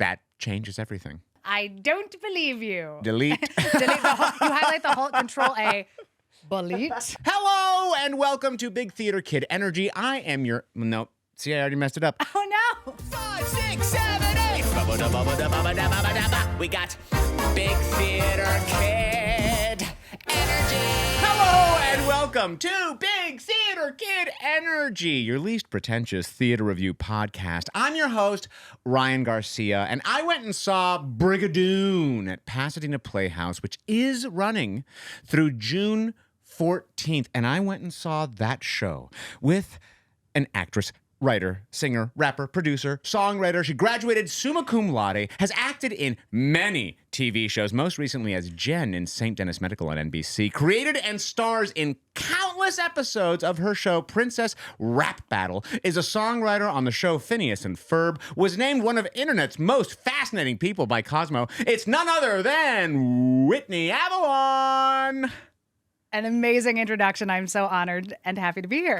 that changes everything. I don't believe you. Delete. Delete the whole, you highlight the whole, Control A. Delete. Hello and welcome to Big Theater Kid Energy. I am your... No. See, I already messed it up. Oh, no. 5, 6, 7, 8. We got Big Theater Kid Energy. Hello and welcome to Big Theater Kid Energy, your least pretentious theater review podcast. I'm your host, Ryan Garcia, and I went and saw Brigadoon at Pasadena Playhouse, which is running through June 14th. And I went and saw that show with an actress, writer, singer, rapper, producer, songwriter. She graduated summa cum laude, has acted in many TV shows, most recently as Jen in Denis Medical on NBC, created and stars in countless episodes of her show Princess Rap Battle, is a songwriter on the show Phineas and Ferb, was named one of internet's most fascinating people by Cosmo. It's none other than Whitney Avalon. An amazing introduction. I'm so honored and happy to be here.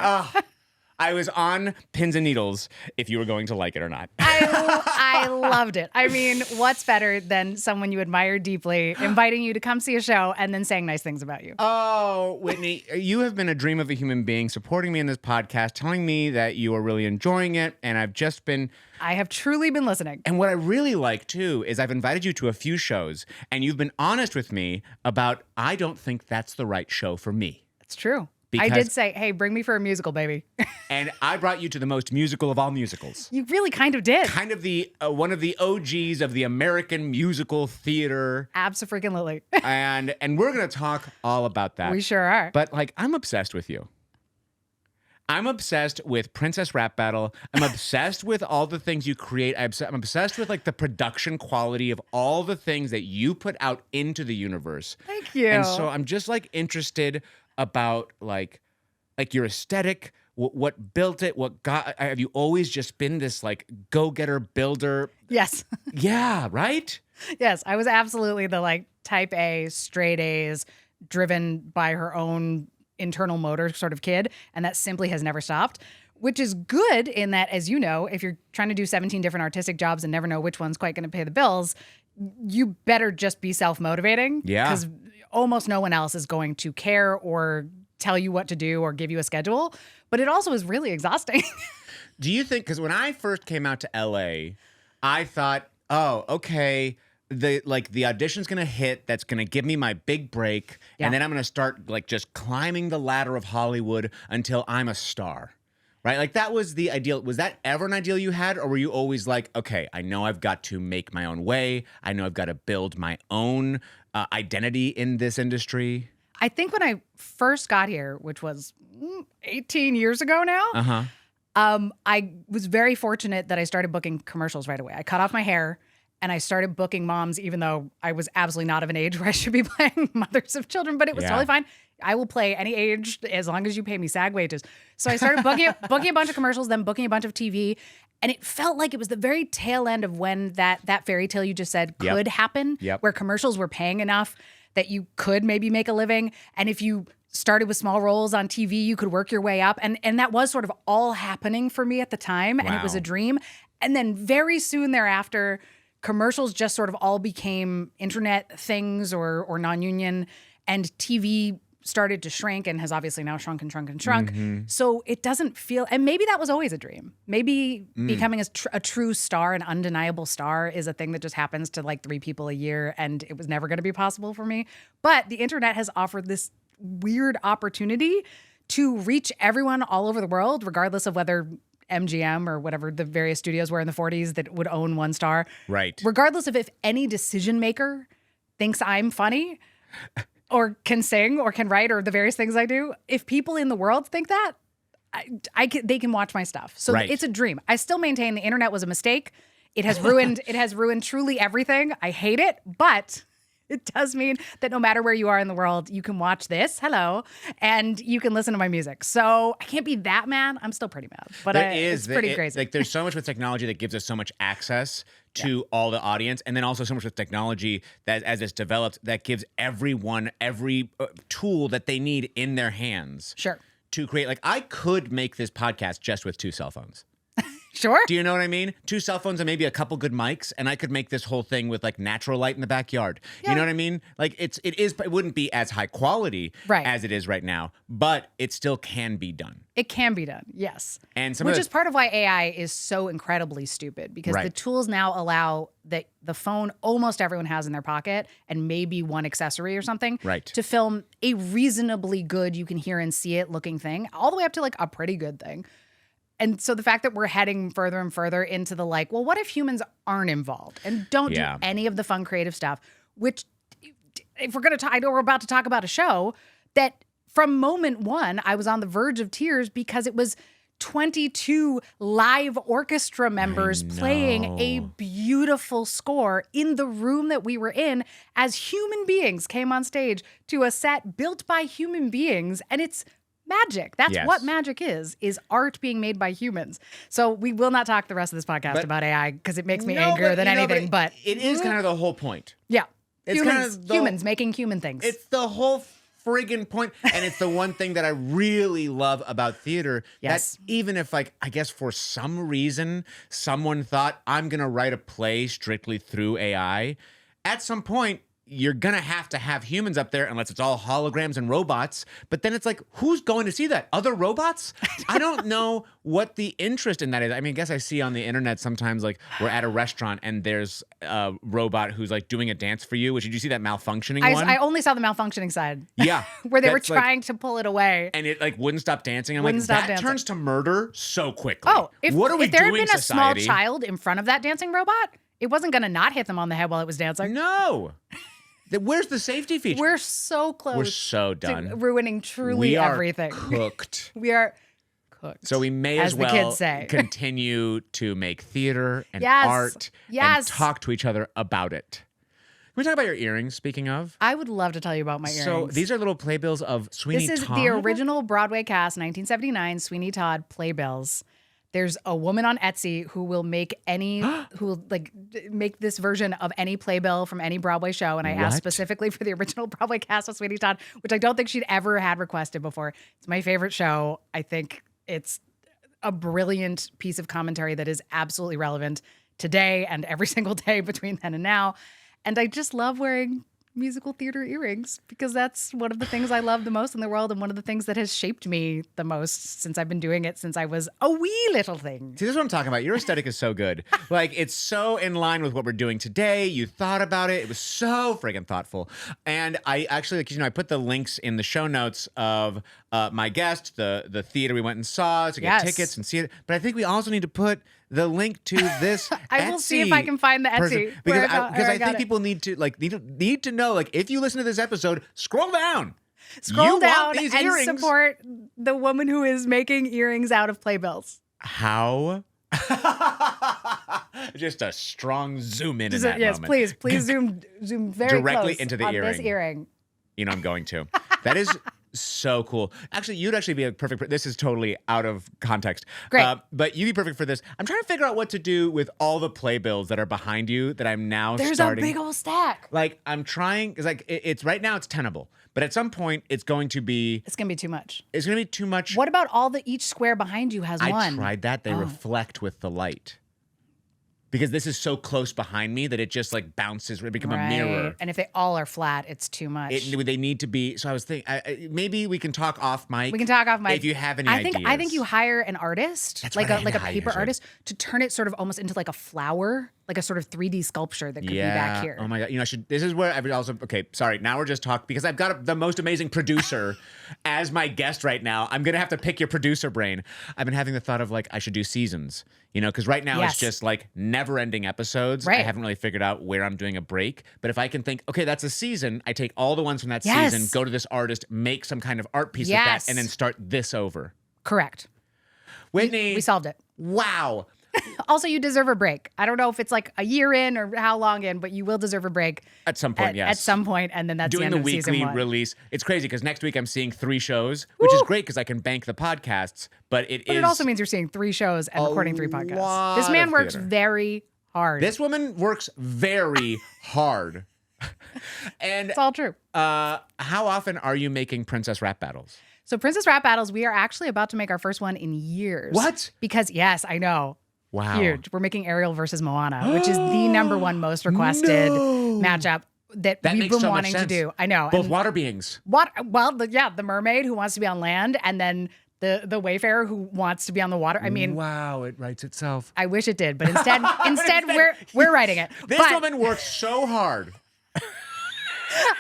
I was on pins and needles if you were going to like it or not. I loved it. I mean, what's better than someone you admire deeply inviting you to come see a show and then saying nice things about you? Oh, Whitney, you have been a dream of a human being, supporting me in this podcast, telling me that you are really enjoying it, and I have truly been listening. And what I really like, too, is I've invited you to a few shows, and you've been honest with me about, I don't think that's the right show for me. It's true. I did say, hey, bring me for a musical, baby. And I brought you to the most musical of all musicals. You really kind of did. Kind of the one of the OGs of the American musical theater. Abso-freaking-lutely. and we're going to talk all about that. We sure are. But, I'm obsessed with you. I'm obsessed with Princess Rap Battle. I'm obsessed with all the things you create. I'm obsessed with, the production quality of all the things that you put out into the universe. Thank you. And so I'm just, interested about your aesthetic, what built it, have you always just been this go-getter builder? Yes. Yeah, right? Yes, I was absolutely the type A, straight A's, driven by her own internal motor sort of kid, and that simply has never stopped, which is good in that, as you know, if you're trying to do 17 different artistic jobs and never know which one's quite going to pay the bills, you better just be self-motivating. Yeah. Because almost no one else is going to care or tell you what to do or give you a schedule. But it also is really exhausting. Do you think, because when I first came out to LA, I thought, oh, okay, the audition's gonna hit, that's gonna give me my big break, and then I'm gonna start just climbing the ladder of Hollywood until I'm a star. Right? That was the ideal. Was that ever an ideal you had? Or were you always okay, I know I've got to make my own way. I know I've got to build my own identity in this industry. I think when I first got here, which was 18 years ago now, I was very fortunate that I started booking commercials right away. I cut off my hair and I started booking moms, even though I was absolutely not of an age where I should be playing mothers of children, but it was totally fine. I will play any age as long as you pay me SAG wages. So I started booking a bunch of commercials, then booking a bunch of TV. And it felt like it was the very tail end of when that fairy tale you just said could happen, where commercials were paying enough that you could maybe make a living. And if you started with small roles on TV, you could work your way up. And that was sort of all happening for me at the time. Wow. And it was a dream. And then very soon thereafter, commercials just sort of all became internet things or non-union, and TV started to shrink and has obviously now shrunk. Mm-hmm. So it doesn't feel, and maybe that was always a dream. Maybe becoming a true star, an undeniable star, is a thing that just happens to 3 people a year, and it was never going to be possible for me. But the internet has offered this weird opportunity to reach everyone all over the world, regardless of whether MGM or whatever the various studios were in the 40s that would own one star. Right. Regardless of if any decision maker thinks I'm funny or can sing or can write or the various things I do, if people in the world think that, they can watch my stuff. So It's a dream. I still maintain the internet was a mistake. It has ruined truly everything. I hate it, but it does mean that no matter where you are in the world, you can watch this, and you can listen to my music. So I can't be that mad. I'm still pretty mad, but it's pretty crazy. There's so much with technology that gives us so much access to all the audience, and then also so much with technology that, as it's developed, that gives everyone every tool that they need in their hands. Sure. To create, I could make this podcast just with 2 cell phones. Sure. Do you know what I mean? 2 cell phones and maybe a couple good mics, and I could make this whole thing with like natural light in the backyard. Yeah. You know what I mean? Like it wouldn't be as high quality as it is right now, but it still can be done. It can be done, yes. And which is part of why AI is so incredibly stupid, because the tools now allow that the phone almost everyone has in their pocket and maybe one accessory or something to film a reasonably good, you can hear and see it looking thing, all the way up to like a pretty good thing. And so the fact that we're heading further and further into the like, well, what if humans aren't involved and don't do any of the fun creative stuff, which if we're going to I know we're about to talk about a show that from moment one, I was on the verge of tears because it was 22 live orchestra members playing a beautiful score in the room that we were in as human beings came on stage to a set built by human beings. And it's magic. That's what magic is art being made by humans. So we will not talk the rest of this podcast about AI because it makes me angrier than anything. But it is kind of the whole point. Yeah. It's humans making human things. It's the whole friggin' point. And it's the one thing that I really love about theater. That even if, like, I guess for some reason, someone thought I'm going to write a play strictly through AI, at some point, you're going to have humans up there unless it's all holograms and robots. But then it's like, who's going to see that? Other robots? I don't know what the interest in that is. I mean, I guess I see on the internet sometimes like we're at a restaurant and there's a robot who's like doing a dance for you. Did you see that malfunctioning one? I only saw the malfunctioning side. Yeah. Where they were trying to pull it away. And it like wouldn't stop dancing. I'm like, that turns to murder so quickly. Oh, what are we if there had doing, been a small society? child in front of that dancing robot, it wasn't going to not hit them on the head while it was dancing. No. Where's the safety feature? We're so close. We're so done. To ruining truly everything. Cooked. We are cooked. So we may as well continue to make theater and art and talk to each other about it. Can we talk about your earrings, speaking of? I would love to tell you about my earrings. So these are little playbills of Sweeney Todd? This is the original Broadway cast, 1979, Sweeney Todd playbills. There's a woman on Etsy who will make make this version of any playbill from any Broadway show. And I asked specifically for the original Broadway cast of Sweeney Todd, which I don't think she'd ever had requested before. It's my favorite show. I think it's a brilliant piece of commentary that is absolutely relevant today and every single day between then and now. And I just love wearing musical theater earrings because that's one of the things I love the most in the world and one of the things that has shaped me the most since I've been doing it since I was a wee little thing. See, this is what I'm talking about. Your aesthetic is so good. Like, it's so in line with what we're doing today. You thought about it. It was so friggin' thoughtful. And I actually, I put the links in the show notes of my guest, the theater we went and saw to get tickets and see it. But I think we also need to put the link to this I will see if I can find the Etsy. Because I think people need to know, like, if you listen to this episode, scroll down. Scroll down and support the woman who is making earrings out of playbills. How? Just a strong zoom in that yes, moment. Please zoom very directly close into the on earring. This earring. You know I'm going to. That is so cool. Actually, you'd actually be a perfect. This is totally out of context. Great. But you'd be perfect for this. I'm trying to figure out what to do with all the playbills that are behind you that I'm now There's starting. a big old stack. Like, I'm trying, because like it's right now it's tenable. But at some point, it's going to be... It's going to be too much. It's going to be too much. What about each square behind you has one? I tried that. They reflect with the light. Because this is so close behind me that it just like bounces, it become a mirror. And if they all are flat, it's too much. They need to be. So I was thinking, maybe we can talk off mic. We can talk off mic. If you have any ideas. I think you hire an artist, That's like right, a paper artist, to turn it sort of almost into like a flower, like a sort of 3D sculpture that could be back here. Oh my God. You know, this is where I would also, okay, sorry. Now we're just talking because I've got the most amazing producer as my guest right now. I'm going to have to pick your producer brain. I've been having the thought of like, I should do seasons, you know, because right now it's just like never ending episodes. Right. I haven't really figured out where I'm doing a break. But if I can think, okay, that's a season, I take all the ones from that season, go to this artist, make some kind of art piece with that, and then start this over. Correct. Whitney. We solved it. Wow. Also, you deserve a break. I don't know if it's like a year in or how long in, but you will deserve a break. At some point, yes. At some point, and then that's doing the end of season weekly one. release. It's crazy because next week I'm seeing 3 shows, which is great because I can bank the podcasts, but it also means you're seeing 3 shows and recording 3 podcasts. This man works very hard. This woman works very hard. And it's all true. How often are you making Princess Rap Battles? So Princess Rap Battles, we are actually about to make our first one in years. What? Because, yes, I know. Wow. Huge. We're making Ariel versus Moana, which is the number one most requested matchup that we've makes been so much wanting to sense. do. I know. Both water beings. The mermaid who wants to be on land, and then the wayfarer who wants to be on the water. I mean, wow, it writes itself. I wish it did, but instead we're writing it. This woman works so hard.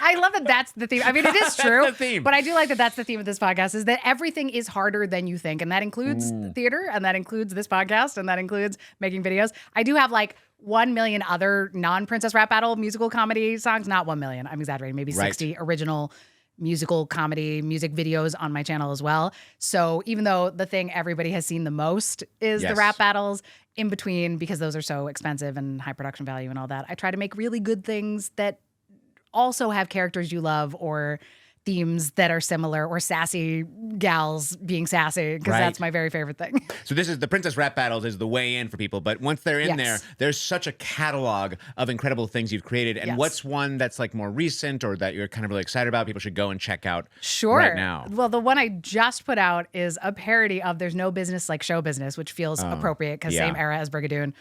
I love that that's the theme. I mean, it is true, the theme. But I do like that that's the theme of this podcast, is that everything is harder than you think. And that includes theater, and that includes this podcast, and that includes making videos. I do have like 1 million other non-Princess Rap Battle musical comedy songs. Not 1 million. I'm exaggerating. Maybe 60 original musical comedy music videos on my channel as well. So even though the thing everybody has seen the most is the rap battles, in between, because those are so expensive and high production value and all that, I try to make really good things that also have characters you love, or themes that are similar, or sassy gals being sassy, because that's my very favorite thing. So this is the Princess Rap Battles is the way in for people, but once they're in there, there's such a catalog of incredible things you've created. And what's one that's like more recent, or that you're kind of really excited about, people should go and check out right now? Well, the one I just put out is a parody of There's No Business Like Show Business, which feels appropriate because same era as Brigadoon.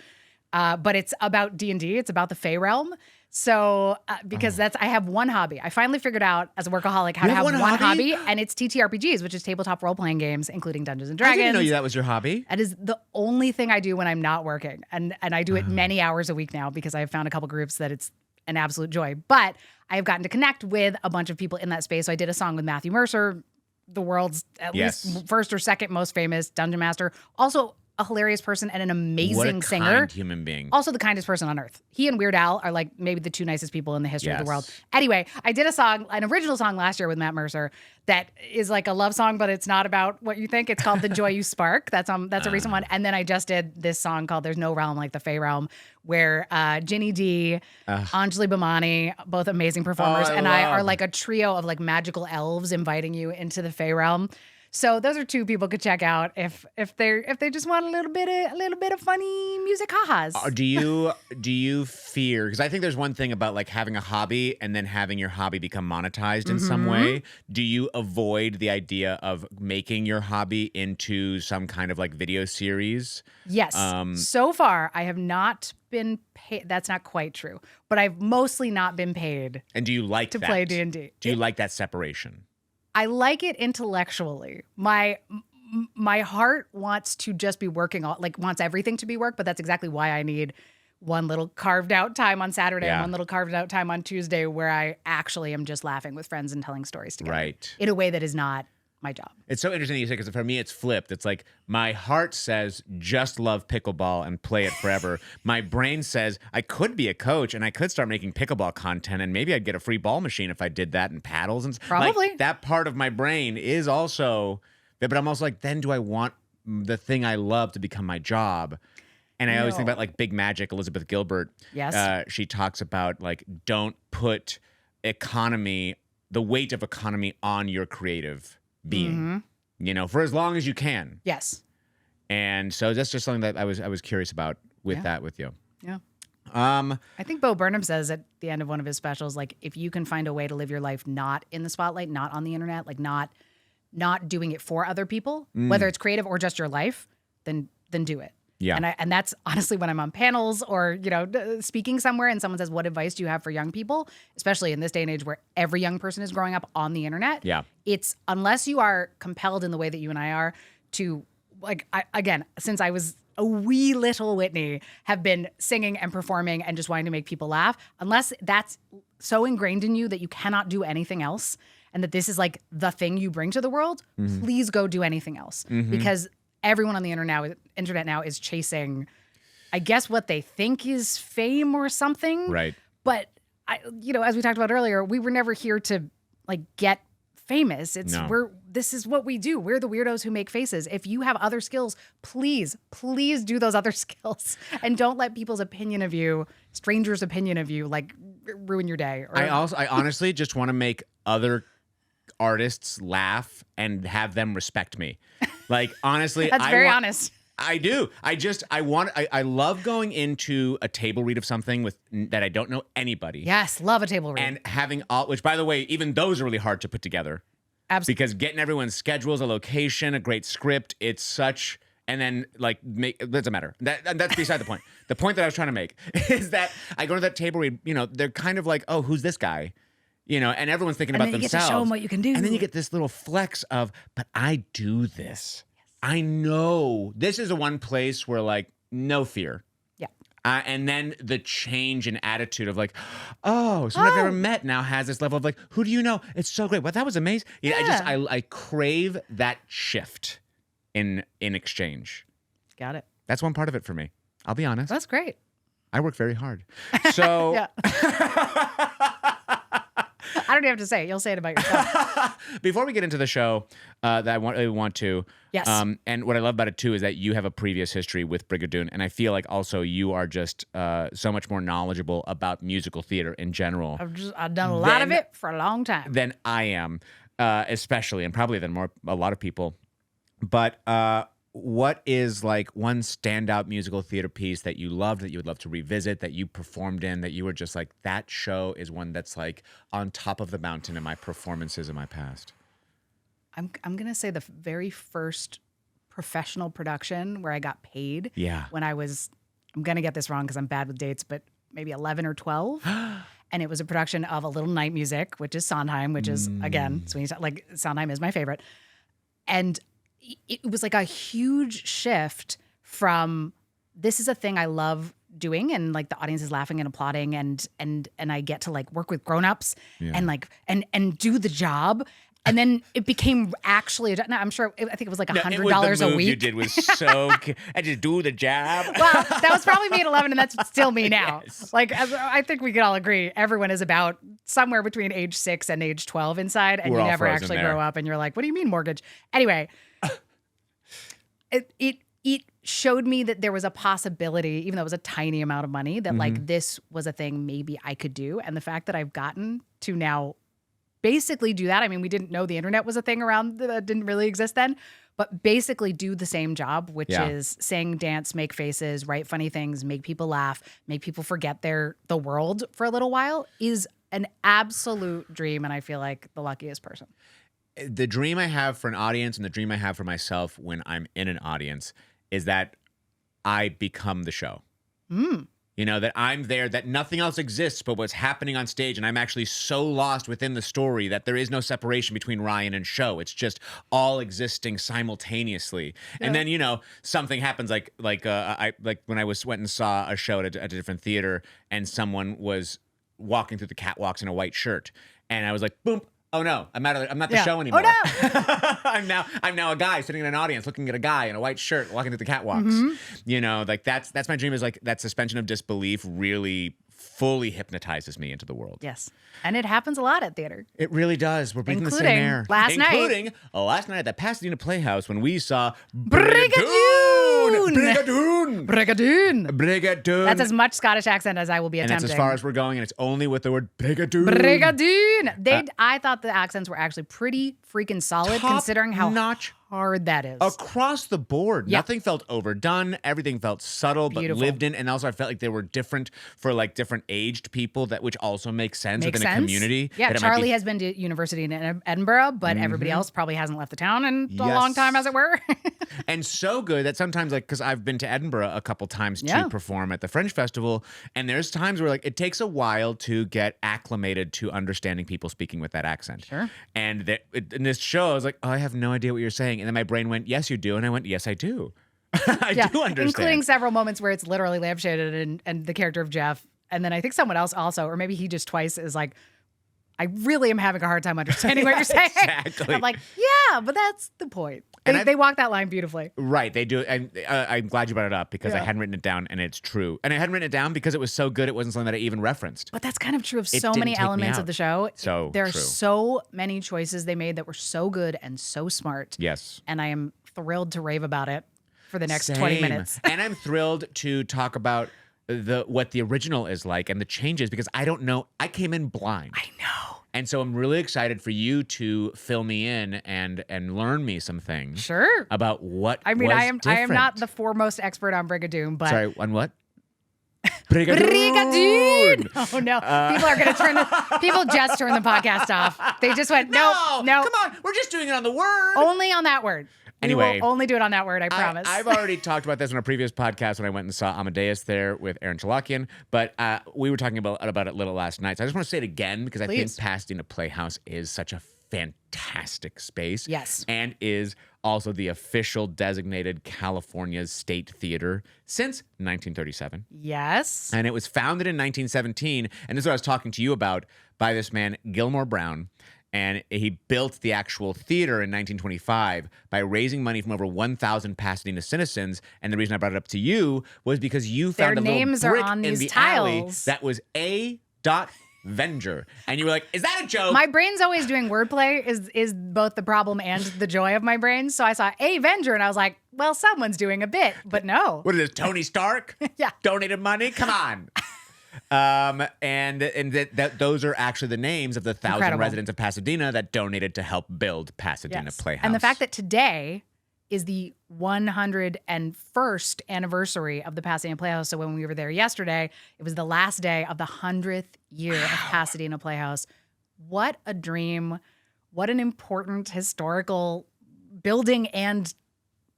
But it's about D&D. It's about the Fey realm. So, because I have one hobby. I finally figured out as a workaholic how to have one hobby, and it's TTRPGs, which is tabletop role-playing games, including Dungeons & Dragons. I didn't know that was your hobby. That is the only thing I do when I'm not working. And I do it many hours a week now, because I've found a couple groups that it's an absolute joy. But I have gotten to connect with a bunch of people in that space. So I did a song with Matthew Mercer, the world's at least first or second most famous dungeon master. Also a hilarious person and an amazing singer. Kind human being. Also the kindest person on earth. He and Weird Al are like maybe the two nicest people in the history of the world. Anyway, I did an original song last year with Matt Mercer that is like a love song, but it's not about what you think. It's called The Joy You Spark. That's a recent one. And then I just did this song called There's No Realm Like the Fey Realm, where Ginny D, Anjali Bhamani, both amazing performers, and I are like a trio of like magical elves inviting you into the Fey realm. So those are two people could check out if they just want a little bit of funny music ha-has. Do you fear, because I think there's one thing about like having a hobby and then having your hobby become monetized in some way. Do you avoid the idea of making your hobby into some kind of like video series? Yes. So far, I have not been paid. That's not quite true, but I've mostly not been paid. And do you like to play D&D? Do you like that separation? I like it intellectually. My heart wants to just be working on, like, wants everything to be work, but that's exactly why I need one little carved out time on Saturday and one little carved out time on Tuesday where I actually am just laughing with friends and telling stories together. Right. In a way that is not my job. It's so interesting you say, because for me it's flipped. It's like my heart says just love pickleball and play it forever. My brain says I could be a coach and I could start making pickleball content, and maybe I'd get a free ball machine if I did that, and paddles and probably. Like, that part of my brain is also, but I'm also like, then do I want the thing I love to become my job? And I always think about like Big Magic, Elizabeth Gilbert. Yes. She talks about like, don't put the weight of economy on your creative being, for as long as you can. Yes. And so that's just something that I was curious about with that with you. Yeah. I think Bo Burnham says at the end of one of his specials, like, if you can find a way to live your life not in the spotlight, not on the internet, like not doing it for other people, whether it's creative or just your life, then do it. Yeah. And that's honestly when I'm on panels or, speaking somewhere and someone says, what advice do you have for young people? Especially in this day and age where every young person is growing up on the internet. Yeah. It's, unless you are compelled in the way that you and I are to, like, again, since I was a wee little Whitney, have been singing and performing and just wanting to make people laugh, unless that's so ingrained in you that you cannot do anything else and that this is like the thing you bring to the world, please go do anything else. Because everyone on the internet now is chasing, I guess, what they think is fame or something. Right. But as we talked about earlier, we were never here to like get famous. This is what we do. We're the weirdos who make faces. If you have other skills, please do those other skills, and don't let people's opinion of you, strangers' opinion of you, like ruin your day. I honestly just want to make other artists laugh and have them respect me. Like, honestly, that's very honest. I do. I love going into a table read of something that I don't know anybody. Yes, love a table read. And having which, by the way, even those are really hard to put together. Absolutely. Because getting everyone's schedules, a location, a great script, it's such and then like it doesn't matter. That's beside the point. The point that I was trying to make is that I go to that table where, you know, they're kind of like, oh, who's this guy? You know, and everyone's thinking about themselves. And then you get to show them what you can do. And then you get this little flex of, but I do this. Yes. I know. This is the one place where like, no fear. Yeah. And then the change in attitude of like, oh, someone I've never met now has this level of like, who do you know? It's so great. Well, that was amazing. Yeah. I crave that shift in exchange. Got it. That's one part of it for me. I'll be honest. That's great. I work very hard. So I don't even have to say it. You'll say it about yourself. Before we get into the show that I want to, yes. And what I love about it too is that you have a previous history with Brigadoon, and I feel like also you are just so much more knowledgeable about musical theater in general. I've done a lot of it for a long time. Than I am, especially, and probably than a lot of people. But what is like one standout musical theater piece that you loved, that you would love to revisit, that you performed in, that you were just like, that show is one that's like on top of the mountain in my performances in my past? I'm going to say the very first professional production where I got paid. Yeah. When I'm going to get this wrong because I'm bad with dates, but maybe 11 or 12. And it was a production of A Little Night Music, which is Sondheim, which is, again, like Sondheim is my favorite. And it was like a huge shift from, this is a thing I love doing, and like the audience is laughing and applauding, and I get to like work with grownups and like and do the job. And then it became actually, I'm sure, I think it was like $100 a week. You did was so, I just do the job. Well, that was probably me at 11, and that's still me now. Yes. Like, I think we could all agree, everyone is about somewhere between age 6 and age 12 inside, and you never actually grow up, and you're like, what do you mean mortgage? Anyway, it showed me that there was a possibility, even though it was a tiny amount of money, that like this was a thing maybe I could do. And the fact that I've gotten to now basically do that. I mean, we didn't know the internet was a thing around that didn't really exist then, but basically do the same job, which is sing, dance, make faces, write funny things, make people laugh, make people forget the world for a little while, is an absolute dream. And I feel like the luckiest person. The dream I have for an audience and the dream I have for myself when I'm in an audience is that I become the show. You know, that I'm there, that nothing else exists but what's happening on stage, and I'm actually so lost within the story that there is no separation between Ryan and show. It's just all existing simultaneously. Yeah. And then, you know, something happens like when I went and saw a show at a different theater, and someone was walking through the catwalks in a white shirt, and I was like, boom. Oh no, I'm not the show anymore. Oh no. I'm now a guy sitting in an audience looking at a guy in a white shirt walking through the catwalks. You know, like that's my dream, is like that suspension of disbelief really fully hypnotizes me into the world. Yes. And it happens a lot at theater. It really does. We're breathing the same air. Including last night at the Pasadena Playhouse when we saw Brigadoon. Brigadoon. That's as much Scottish accent as I will be attempting. And that's as far as we're going, and it's only with the word Brigadoon. Brigadoon. I thought the accents were actually pretty freaking solid, considering how hard that is. Across the board. Yep. Nothing felt overdone. Everything felt subtle, but lived in. And also I felt like they were different for like different aged people, which also makes sense within a community. Yeah, Charlie has been to university in Edinburgh, but everybody else probably hasn't left the town in a long time, as it were. And so good that sometimes, like, because I've been to Edinburgh a couple times to perform at the Fringe Festival, and there's times where like it takes a while to get acclimated to understanding people speaking with that accent. Sure. And in this show, I was like, oh, I have no idea what you're saying. And then my brain went, yes, you do. And I went, yes, I do. I do understand. Including several moments where it's literally lampshaded and the character of Jeff. And then I think someone else also, or maybe he just twice, is like, I really am having a hard time understanding what you're saying. Exactly. I'm like, yeah, but that's the point. They walk that line beautifully. Right, they do. And I'm glad you brought it up because I hadn't written it down, and it's true. And I hadn't written it down because it was so good it wasn't something that I even referenced. But that's kind of true of so many elements of the show. There are so many choices they made that were so good and so smart. Yes. And I am thrilled to rave about it for the next 20 minutes. And I'm thrilled to talk about what the original is like and the changes, because I don't know. I came in blind. I know. And so I'm really excited for you to fill me in and learn me some things. Sure. About what I mean, was I am not the foremost expert on Brigadoon, but sorry, on what? Brigadoon. Oh no. People are gonna people just turned the podcast off. They just went, no. Come on, we're just doing it on the word. Only on that word. Anyway, we will only do it on that word, I promise. I've already talked about this on a previous podcast when I went and saw Amadeus there with Aaron Chalakian, but we were talking about it a little last night. So I just want to say it again because I think Pasadena Playhouse is such a fantastic space. Yes. And is also the official designated California's state theater since 1937. Yes. And it was founded in 1917, and this is what I was talking to you about, by this man, Gilmore Brown. And he built the actual theater in 1925 by raising money from over 1,000 Pasadena citizens. And the reason I brought it up to you was because you found a little brick in the alley that was A. Venger. And you were like, is that a joke? My brain's always doing wordplay is both the problem and the joy of my brain. So I saw A. Venger and I was like, well, someone's doing a bit, but no. What is this, Tony Stark? Yeah. Donated money? Come on. And those are actually the names of the 1,000 residents of Pasadena that donated to help build Pasadena Playhouse. And the fact that today is the 101st anniversary of the Pasadena Playhouse. So when we were there yesterday, it was the last day of the 100th year of Pasadena Playhouse. What a dream. What an important historical building and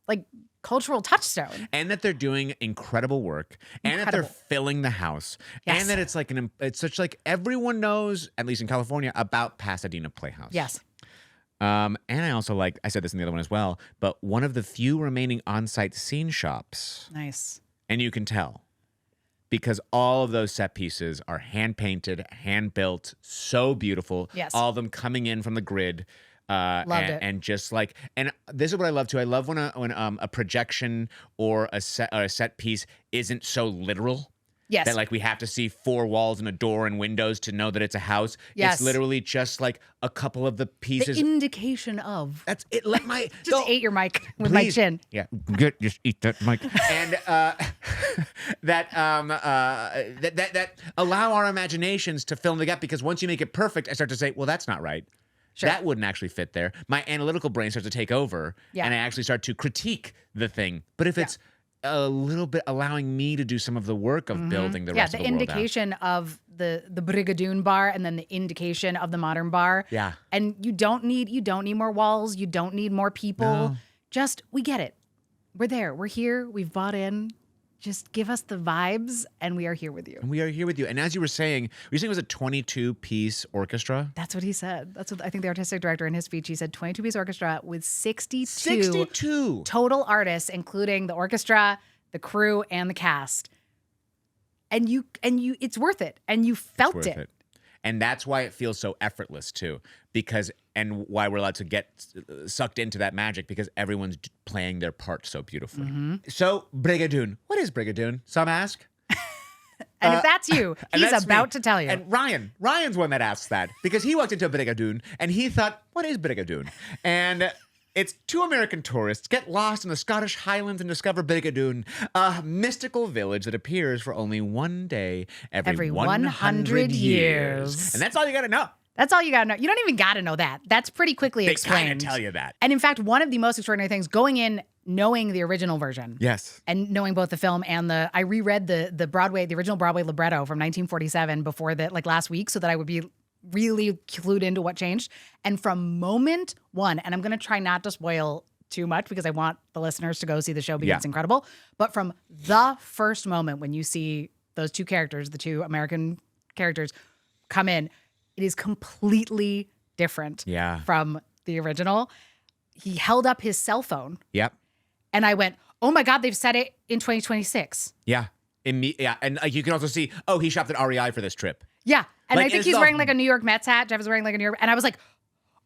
like cultural touchstone. And that they're doing incredible work, and that they're filling the house, and that it's like it's such like everyone knows, at least in California, about Pasadena Playhouse. Yes. And I also I said this in the other one as well, but one of the few remaining on-site scene shops. Nice. And you can tell because all of those set pieces are hand-painted, hand-built, so beautiful. Yes. All of them coming in from the grid. Loved it. And just like, and this is what I love too. I love when a projection or a set piece isn't so literal. Yes. That like we have to see 4 walls and a door and windows to know that it's a house. Yes. It's literally just like a couple of the pieces. The indication of. That's it. Let my just ate your mic with my chin. Yeah, good. Just eat that mic. And that allow our imaginations to fill in the gap, because once you make it perfect, I start to say, well, that's not right. Sure. That wouldn't actually fit there. My analytical brain starts to take over, and I actually start to critique the thing. But if it's a little bit allowing me to do some of the work of building the rest of the world out. Yeah, the indication of the Brigadoon bar, and then the indication of the modern bar. Yeah. And you don't need more walls. You don't need more people. No. Just, we get it. We're there. We're here. We've bought in. Just give us the vibes, and we are here with you. And we are here with you. And as you were saying it was a 22-piece orchestra? That's what he said. That's what I think the artistic director in his speech, he said 22-piece orchestra with 62 total artists, including the orchestra, the crew, and the cast. And you, it's worth it. And you felt it. And that's why it feels so effortless too, and why we're allowed to get sucked into that magic, because everyone's playing their part so beautifully. Mm-hmm. So Brigadoon, what is Brigadoon? Some ask. And if that's you, he's about to tell you. And Ryan's one that asks that, because he walked into Brigadoon and he thought, what is Brigadoon? And it's 2 American tourists get lost in the Scottish Highlands and discover Brigadoon, a mystical village that appears for only one day every 100 years. And that's all you got to know. That's all you got to know. You don't even got to know that. That's pretty quickly explained. They kind of tell you that. And in fact, one of the most extraordinary things, going in knowing the original version. Yes. And knowing both the film and I reread the original Broadway libretto from 1947 before last week, so that I would be really clued into what changed. And from moment one, and I'm going to try not to spoil too much because I want the listeners to go see the show because it's incredible. But from the first moment when you see those 2 characters, the 2 American characters come in, it is completely different from the original. He held up his cell phone. Yep. And I went, oh my God, they've set it in 2026. Yeah. And you can also see, he shopped at REI for this trip. Yeah. And I think he's wearing like a New York Mets hat. Jeff is wearing like a New York. And I was like,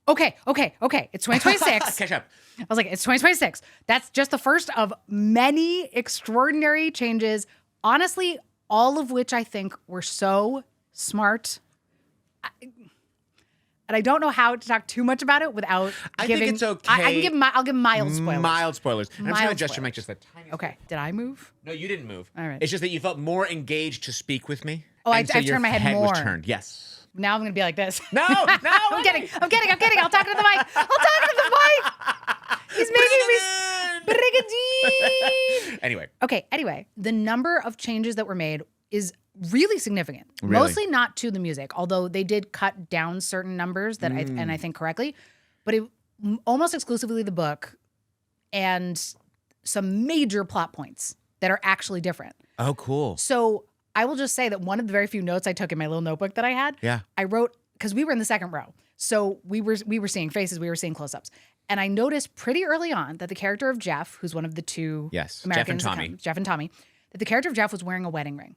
okay. It's 2026. Catch up. I was like, it's 2026. That's just the first of many extraordinary changes. Honestly, all of which I think were so smart. And I don't know how to talk too much about it without giving. I think it's okay. I'll give mild spoilers. Mild spoilers. And I'm just going to adjust your mic just a tiny. Okay. Did I move? No, you didn't move. All right. It's just that you felt more engaged to speak with me. Oh, I turned my head more. Was turned. Yes. Now I'm going to be like this. No. I'm kidding. I'll talk into the mic. He's making me Brigadoon. Anyway, the number of changes that were made is really significant. Really? Mostly not to the music, although they did cut down certain numbers that I think correctly, but it almost exclusively the book and some major plot points that are actually different. Oh, cool. So I will just say that one of the very few notes I took in my little notebook that I had, I wrote, because we were in the second row. So we were seeing faces, we were seeing close-ups. And I noticed pretty early on that the character of Jeff, who's one of the two Americans, Jeff and Tommy, that the character of Jeff was wearing a wedding ring.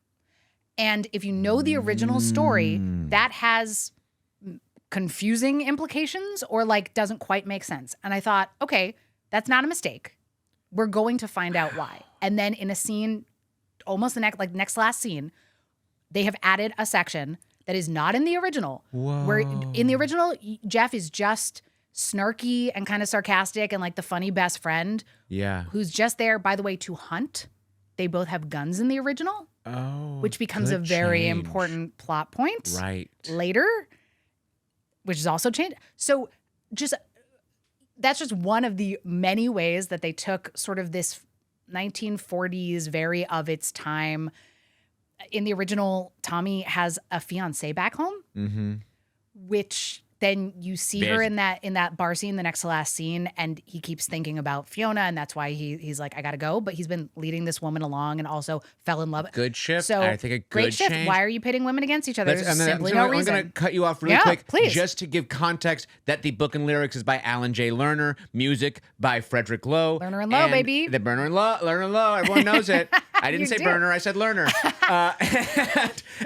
And if you know the original story, that has confusing implications or like doesn't quite make sense. And I thought, okay, that's not a mistake. We're going to find out why. And then in a scene, almost the next last scene, they have added a section that is not in the original. Whoa. Where in the original, Jeff is just snarky and kind of sarcastic and like the funny best friend. Yeah. Who's just there, by the way, to hunt. They both have guns in the original. Oh. Which becomes a very important plot point. Right. Later. Which is also changed. So that's just one of the many ways that they took sort of this 1940s, very of its time. In the original, Tommy has a fiancée back home, which then you see her in that bar scene, the next to last scene, and he keeps thinking about Fiona, and that's why he's like, I gotta go. But he's been leading this woman along and also fell in love. Good shift. So I think a good great shift. Change. Why are you pitting women against each other? There's simply no reason. I'm going to cut you off really quick. Please. Just to give context that the book and lyrics is by Alan J. Lerner, music by Frederick Lowe. Lerner and Lowe, baby. The Lerner and Lowe, everyone knows it. I didn't say Burner, I said Lerner.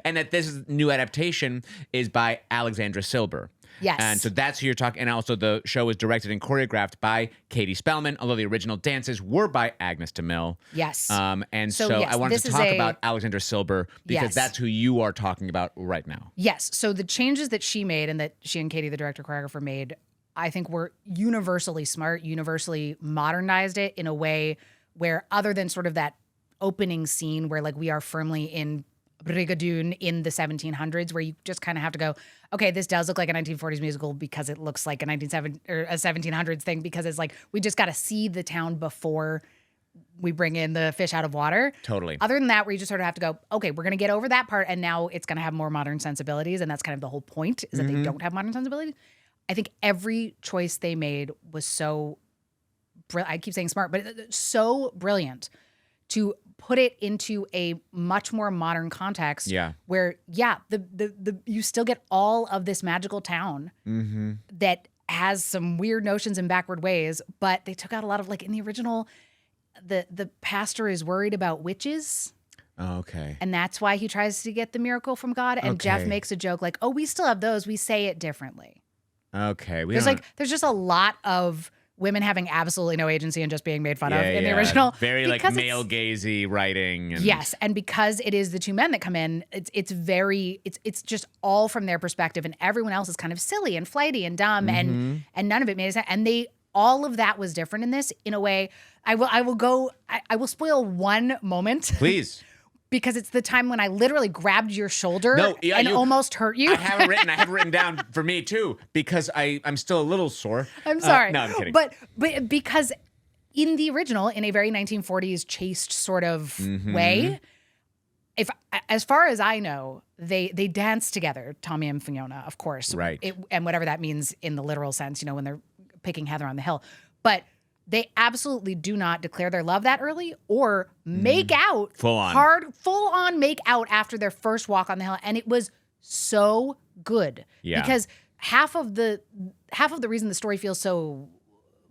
And that this new adaptation is by Alexandra Silber. Yes. And so that's who you're talking. And also the show was directed and choreographed by Katie Spellman, although the original dances were by Agnes DeMille. Yes. And so I wanted to talk about Alexandra Silber because that's who you are talking about right now. Yes. So the changes that she made and that she and Katie, the director choreographer, made, I think were universally smart, universally modernized it in a way where, other than sort of that opening scene where like we are firmly in Brigadoon in the 1700s, where you just kind of have to go, okay, this does look like a 1940s musical because it looks like a 1700s thing, because it's like we just got to see the town before we bring in the fish out of water. Totally. Other than that, where you just sort of have to go, okay, we're going to get over that part, and now it's going to have more modern sensibilities, and that's kind of the whole point, is that they don't have modern sensibilities. I think every choice they made was so, I keep saying smart, but so brilliant to put it into a much more modern context. Yeah. Where, the you still get all of this magical town that has some weird notions and backward ways, but they took out a lot of, like, in the original, the pastor is worried about witches. Oh, okay. And that's why he tries to get the miracle from God. And Jeff makes a joke like, oh, we still have those. We say it differently. Okay. There's just a lot of women having absolutely no agency and just being made fun of in the original. Very like male gazy writing. And yes, and because it is the two men that come in, it's just all from their perspective, and everyone else is kind of silly and flighty and dumb, and none of it made sense. And all of that was different in this in a way. I will spoil one moment. Please. Because it's the time when I literally grabbed your shoulder and almost hurt you. I have it written down for me too, because I'm still a little sore. I'm sorry. No, I'm kidding. But because in the original, in a very 1940s chaste sort of way, as far as I know, they dance together, Tommy and Fiona, of course. Right. And whatever that means in the literal sense, when they're picking heather on the hill. But they absolutely do not declare their love that early or make out full on make out after their first walk on the hill. And it was so good. Yeah. Because half of the reason the story feels so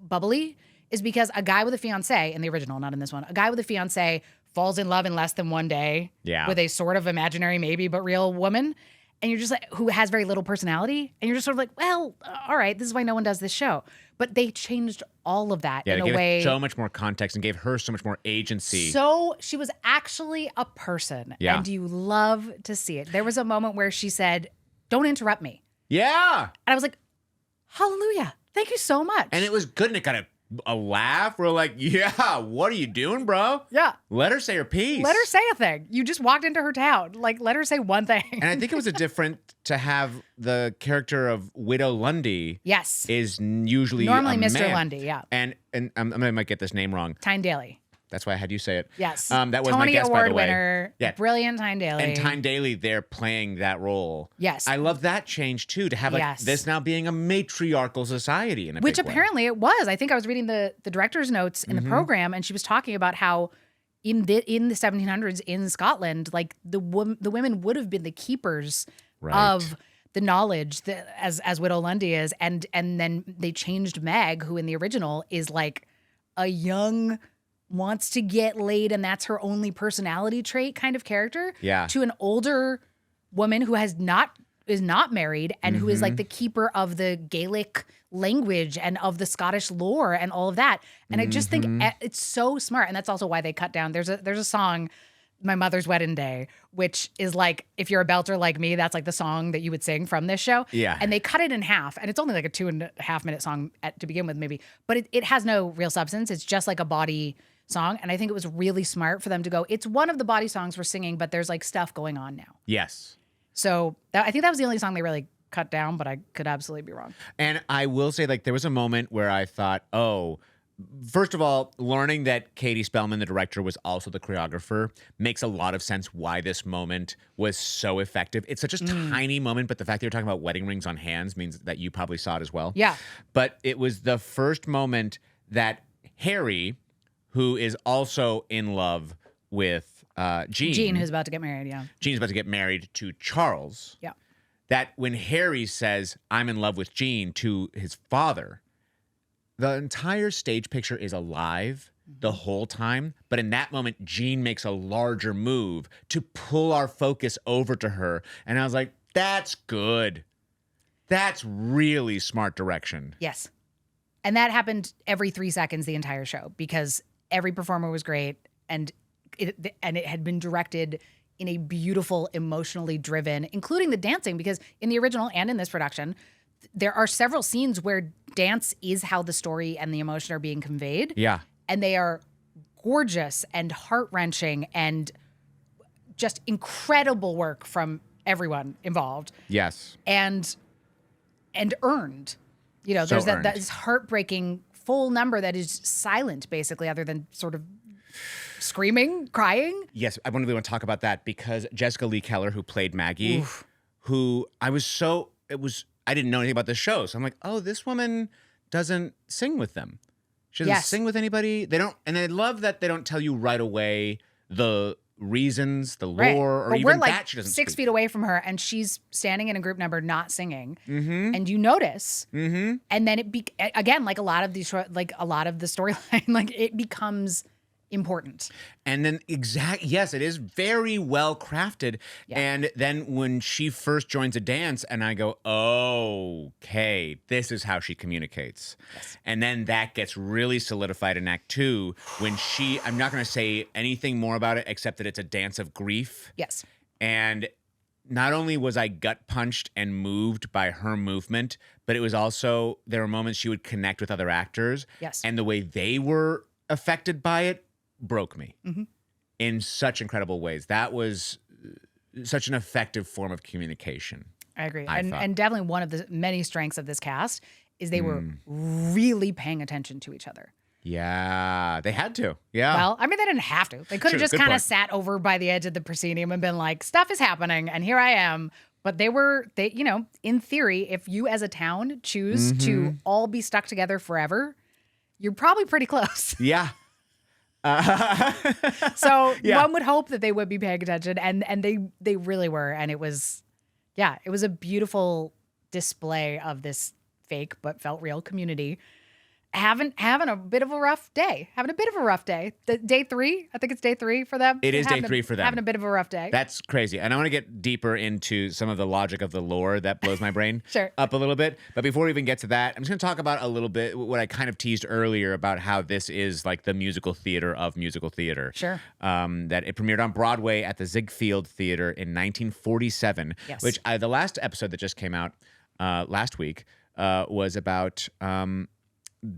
bubbly is because a guy with a fiancé, in the original, not in this one, a guy with a fiancé falls in love in less than one day with a sort of imaginary, maybe, but real woman. And you're just like, who has very little personality. And you're just sort of like, well, all right, this is why no one does this show. But they changed all of that in a way. It so much more context and gave her so much more agency. So she was actually a person. Yeah. And you love to see it. There was a moment where she said, don't interrupt me. Yeah. And I was like, hallelujah. Thank you so much. And it was good, and it got a laugh. We're like, yeah, what are you doing, bro? Yeah. Let her say her piece. Let her say a thing. You just walked into her town. Like, let her say one thing. And I think it was a different to have the character of Widow Lundy. Yes. Is usually normally a Mr. man. Lundy, yeah. And I might get this name wrong. Tyne Daly. That's why I had you say it. Yes. That was Tony my guess, Award by the way. winner. Yeah. Brilliant Tyne Daly. And Tyne Daly, they're playing that role. Yes. I love that change, too, to have this now being a matriarchal society in a Which big way. apparently it was. I think I was reading the director's notes in the program, and she was talking about how in the 1700s in Scotland, like the women would have been the keepers of the knowledge as Widow Lundy is, and then they changed Meg, who in the original is like a young, wants to get laid, and that's her only personality trait kind of character, to an older woman who is not married and who is like the keeper of the Gaelic language and of the Scottish lore and all of that. And I just think it's so smart, and that's also why they cut down. There's a song, My Mother's Wedding Day, which is like, if you're a belter like me, that's like the song that you would sing from this show. Yeah. And they cut it in half, and it's only like a 2.5 minute song to begin with, maybe, but it has no real substance. It's just like a body song. And I think it was really smart for them to go, it's one of the body songs we're singing, but there's like stuff going on now. Yes. So I think that was the only song they really cut down, but I could absolutely be wrong. And I will say, like, there was a moment where I thought, first of all, learning that Katie Spellman, the director, was also the choreographer makes a lot of sense why this moment was so effective. It's such a tiny moment, but the fact that you're talking about wedding rings on hands means that you probably saw it as well. Yeah. But it was the first moment that Harry, who is also in love with Jean. Jean, who's about to get married, yeah. Jean's about to get married to Charles. Yeah. That when Harry says, I'm in love with Jean to his father, the entire stage picture is alive the whole time. But in that moment, Jean makes a larger move to pull our focus over to her. And I was like, that's good. That's really smart direction. Yes. And that happened every 3 seconds the entire show, because every performer was great, and it had been directed in a beautiful, emotionally driven, including the dancing, because in the original and in this production, there are several scenes where dance is how the story and the emotion are being conveyed. Yeah. And they are gorgeous and heart-wrenching and just incredible work from everyone involved. Yes. And earned. You know, So there's earned. that is heartbreaking full number that is silent, basically, other than sort of screaming, crying. Yes, I really want to talk about that, because Jessica Lee Keller, who played Maggie, who I didn't know anything about the show. So I'm like, oh, this woman doesn't sing with them. She doesn't sing with anybody. They don't, and I love that they don't tell you right away the reasons, the lore, or but even we're like that she doesn't 6 speak. feet away from her, and she's standing in a group number not singing, and you notice, and then again, like a lot of these, like a lot of the storyline, like it becomes important. And then yes, it is very well crafted. Yeah. And then when she first joins a dance, and I go, okay, this is how she communicates. Yes. And then that gets really solidified in Act 2 when I'm not going to say anything more about it except that it's a dance of grief. Yes. And not only was I gut punched and moved by her movement, but it was also, there were moments she would connect with other actors. Yes. And the way they were affected by it broke me in such incredible ways. That was such an effective form of communication. I agree. I thought. And definitely one of the many strengths of this cast is they were really paying attention to each other. Yeah, they had to. Yeah. Well, I mean, they didn't have to. They could have just good kind of point. sat over by the edge of the proscenium and been like, stuff is happening, and here I am. But they, you know, in theory, if you as a town choose to all be stuck together forever, you're probably pretty close. Yeah. So one would hope that they would be paying attention, and they really were. And it was a beautiful display of this fake but felt real community having a bit of a rough day. Day 3, I think it's day 3 for them. It is day 3 for them. Having a bit of a rough day. That's crazy. And I want to get deeper into some of the logic of the lore that blows my brain Sure. up a little bit. But before we even get to that, I'm just going to talk about a little bit what I kind of teased earlier about how this is like the musical theater of musical theater. Sure. That it premiered on Broadway at the Ziegfeld Theater in 1947, Yes. which the last episode that just came out last week was about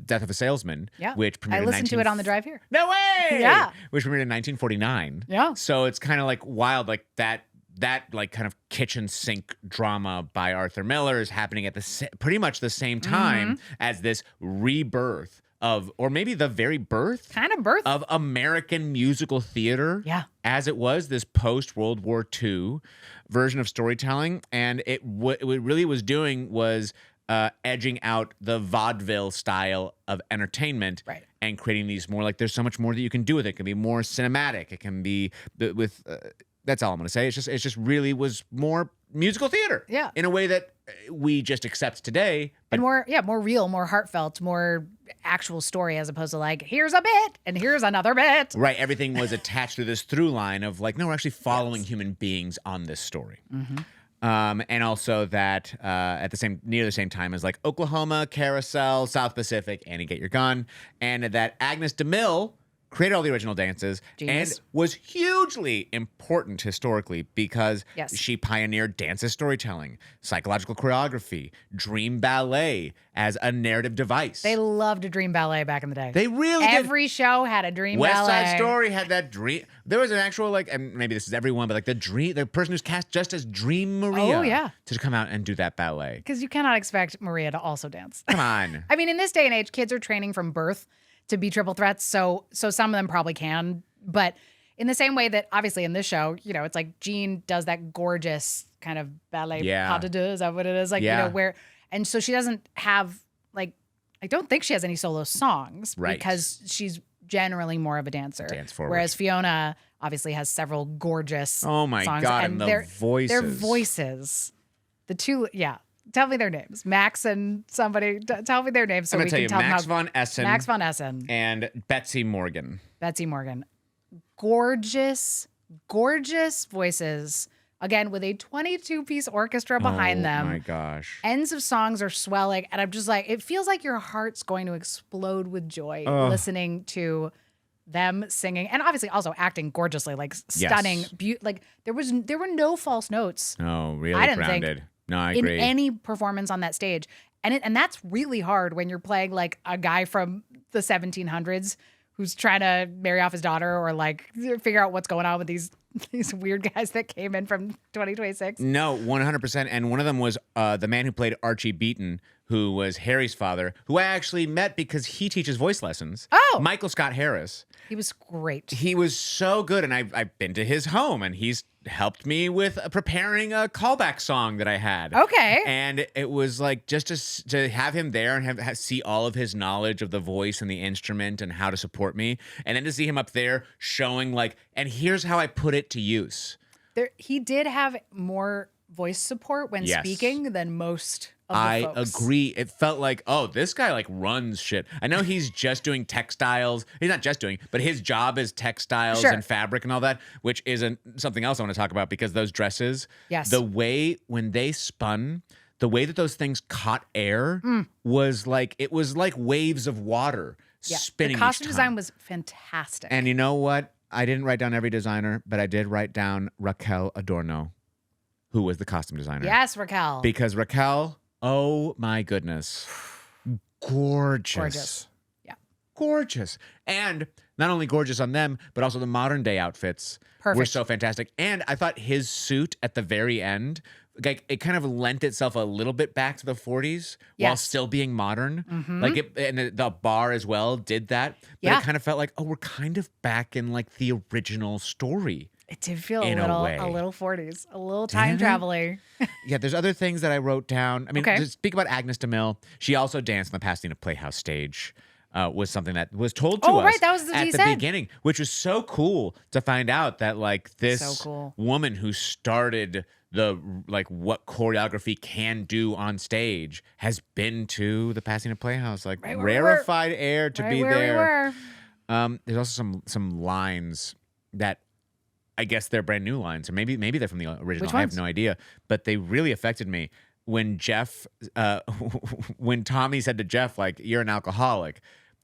Death of a Salesman, Yeah. which premiered I listened to it on the drive here. No way! Yeah. Which premiered in 1949. Yeah. So it's kind of like wild, like that like kind of kitchen sink drama by Arthur Miller is happening at pretty much the same time as this rebirth of, or maybe the very birth of American musical theater. Yeah. As it was, this post-World War II version of storytelling. And what it really was doing was edging out the vaudeville style of entertainment, right, and creating these more like, there's so much more that you can do with it. It can be more cinematic. It can be with that's all I'm going to say. It's just really was more musical theater, yeah, in a way that we just accept today, but more real, more heartfelt, more actual story, as opposed to like, here's a bit and here's another bit. Right, everything was attached to this through line of like, no, we're actually following human beings on this story. Mm-hmm. And also that near the same time as like Oklahoma, Carousel, South Pacific, Annie Get Your Gun, and that Agnes DeMille created all the original dances. Genius. And was hugely important historically because yes, she pioneered dances storytelling, psychological choreography, dream ballet as a narrative device. They loved a dream ballet back in the day. They really Every show had a dream ballet. West Side Story had that dream. There was an actual, like, and maybe this is everyone, but like the person who's cast just as Dream Maria. Oh, yeah. To come out and do that ballet. Because you cannot expect Maria to also dance. Come on. I mean, in this day and age, kids are training from birth to be triple threats. So some of them probably can. But in the same way that obviously in this show, you know, it's like Jean does that gorgeous kind of ballet pas de deux. Is that what it is? Like, you know, where, and so she doesn't have, like, I don't think she has any solo songs, right, because she's generally more of a dancer. Dance forward. Whereas Fiona obviously has several gorgeous songs. God, and the voices. Their voices. The two, yeah. Tell me their names. Max and somebody. Tell me their names so we can tell them. Max von Essen. Max von Essen. And Betsy Morgan. Betsy Morgan. Gorgeous, gorgeous voices. Again, with a 22-piece orchestra behind them. Oh my gosh. Ends of songs are swelling. And I'm just like, it feels like your heart's going to explode with joy listening to them singing. And obviously also acting gorgeously, like stunning. Yes. Like there were no false notes. Oh, really I didn't grounded. think. No, I agree. In any performance on that stage. And that's really hard when you're playing like a guy from the 1700s who's trying to marry off his daughter or like figure out what's going on with these weird guys that came in from 2026. No, 100%. And one of them was the man who played Archie Beaton, who was Harry's father, who I actually met because he teaches voice lessons. Oh. Michael Scott Harris. He was great. He was so good. And I've been to his home and he's helped me with preparing a callback song that I had. Okay. And it was like just to have him there and see all of his knowledge of the voice and the instrument and how to support me. And then to see him up there showing like, and here's how I put it to use. He did have more voice support when speaking than most of the folks. I agree. It felt like, oh, this guy like runs shit. I know he's just doing textiles. He's not just doing, but his job is textiles and fabric and all that, which isn't something else I want to talk about because those dresses, the way when they spun, the way that those things caught air was like, it was like waves of water spinning. The costume each time. design was fantastic. And you know what? I didn't write down every designer, but I did write down Raquel Adorno, who was the costume designer. Yes, Raquel. Because Raquel, oh my goodness. Gorgeous. Yeah. Gorgeous. And not only gorgeous on them, but also the modern day outfits were so fantastic. And I thought his suit at the very end, like it kind of lent itself a little bit back to the 40s while still being modern. Mm-hmm. Like it, and the bar as well did that. But it kind of felt like, oh, we're kind of back in like the original story. It did feel a little 40s, a little time traveling. Yeah, there's other things that I wrote down. I mean, to speak about Agnes DeMille, she also danced on the Pasadena Playhouse stage. Was something that was told to us that was at the beginning, which was so cool to find out that like this woman who started the like what choreography can do on stage has been to the Pasadena Playhouse, like rarefied air to be there. There's also some lines that I guess they're brand new lines, or maybe they're from the original. I have no idea, but they really affected me when when Tommy said to Jeff, like, "You're an alcoholic."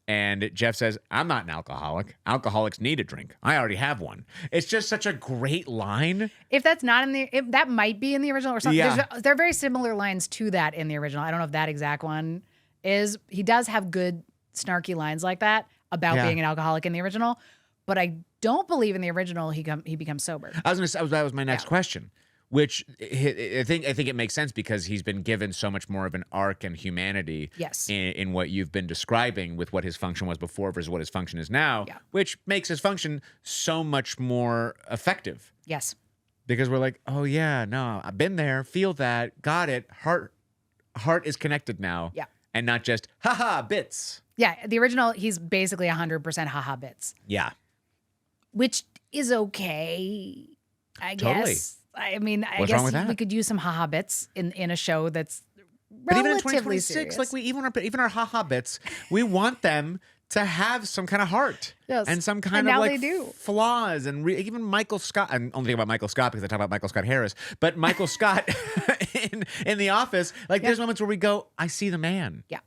And Jeff says, "I'm not an alcoholic. Alcoholics need a drink. I already have one." It's just such a great line. If that's not if that might be in the original or something. Yeah. There are very similar lines to that in the original. I don't know if that exact one is. He does have good snarky lines like that about being an alcoholic in the original, but I don't believe in the original he becomes sober. That was my next question. Which I think it makes sense because he's been given so much more of an arc and humanity in what you've been describing with what his function was before versus what his function is now, which makes his function so much more effective. Yes. Because we're like, oh yeah, no, I've been there, feel that, got it. Heart is connected now. Yeah. And not just haha bits. Yeah, the original, he's basically 100% haha bits. Yeah. Which is okay, I guess. I mean, I What's wrong with guess that? we could use some haha bits in a show that's But even in relatively 2026, serious. like even our haha bits, we want them to have some kind of heart. Yes. And some kind And of now like they do. flaws. And even Michael Scott, I'm only thinking about Michael Scott because I talk about Michael Scott Harris, but Michael Scott in The Office, like there's moments where we go, I see the man. Yeah.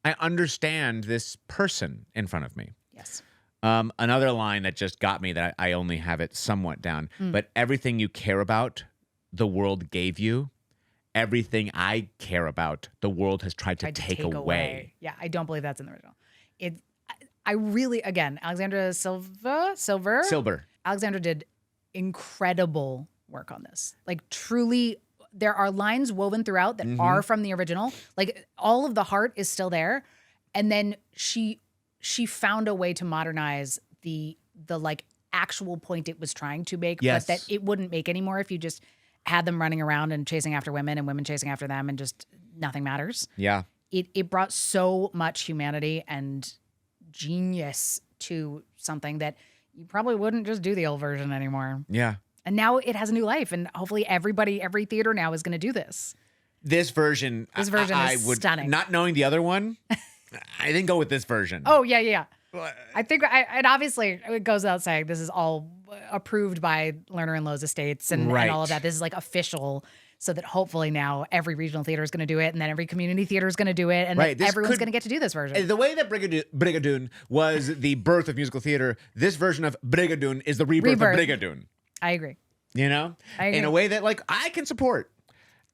I understand this person in front of me. Yes. Another line that just got me that I only have it somewhat down, but everything you care about, the world gave you. Everything I care about, the world has tried to take away. Yeah, I don't believe that's in the original. I really, again, Alexandra Silver. Alexandra did incredible work on this. Like truly, there are lines woven throughout that are from the original. Like all of the heart is still there, and then she found a way to modernize the like actual point it was trying to make, but that it wouldn't make anymore if you just had them running around and chasing after women and women chasing after them and just nothing matters. Yeah. It brought so much humanity and genius to something that you probably wouldn't just do the old version anymore. Yeah. And now it has a new life, and hopefully every theater now is going to do this. This version is stunning. Not knowing the other one, I didn't go with this version. Oh, yeah. I think, and obviously it goes without saying, this is all approved by Lerner and Lowe's estates and all of that. This is like official, so that hopefully now every regional theater is going to do it, and then every community theater is going to do it, and then everyone's going to get to do this version. The way that Brigadoon was the birth of musical theater, this version of Brigadoon is the rebirth of Brigadoon. I agree. You know? I agree. In a way that like I can support.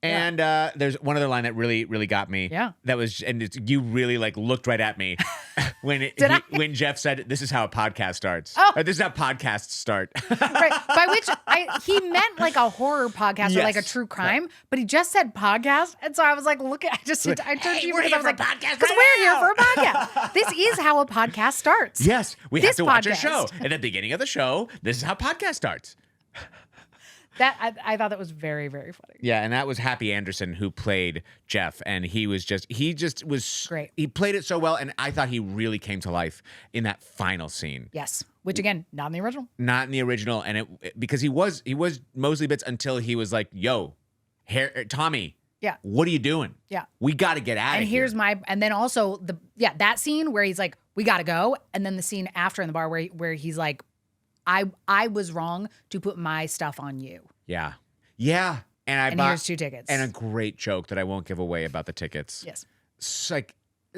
And there's one other line that really, really got me. Yeah. That was, you really like looked right at me when when Jeff said, "This is how a podcast starts." Oh. Or, "This is how podcasts start." Right. By which he meant like a horror podcast or like a true crime, but he just said podcast, and so I was like, I turned to you because I was like, because we're here for a podcast. This is how a podcast starts. Yes, we have to watch a show. At the beginning of the show, this is how podcast starts. That I thought that was very, very funny. Yeah, and that was Happy Anderson who played Jeff, and he just was great. He played it so well, and I thought he really came to life in that final scene. Yes, which again, not in the original. Not in the original, and it because he was mostly bits until he was like, "Yo, Tommy, yeah, what are you doing? Yeah, we got to get out of here." And then also that scene where he's like, "We got to go," and then the scene after in the bar where he's like, I was wrong to put my stuff on you. Yeah. Yeah. And here's 2 tickets. And a great joke that I won't give away about the tickets. Yes. It's like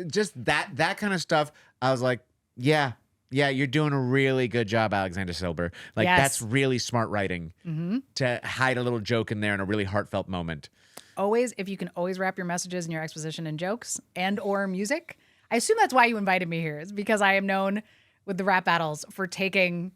just that kind of stuff. I was like, yeah, you're doing a really good job, Alexander Silber. Like that's really smart writing to hide a little joke in there in a really heartfelt moment. Always, if you can always wrap your messages and your exposition in jokes and or music. I assume that's why you invited me here, is because I am known with the rap battles for taking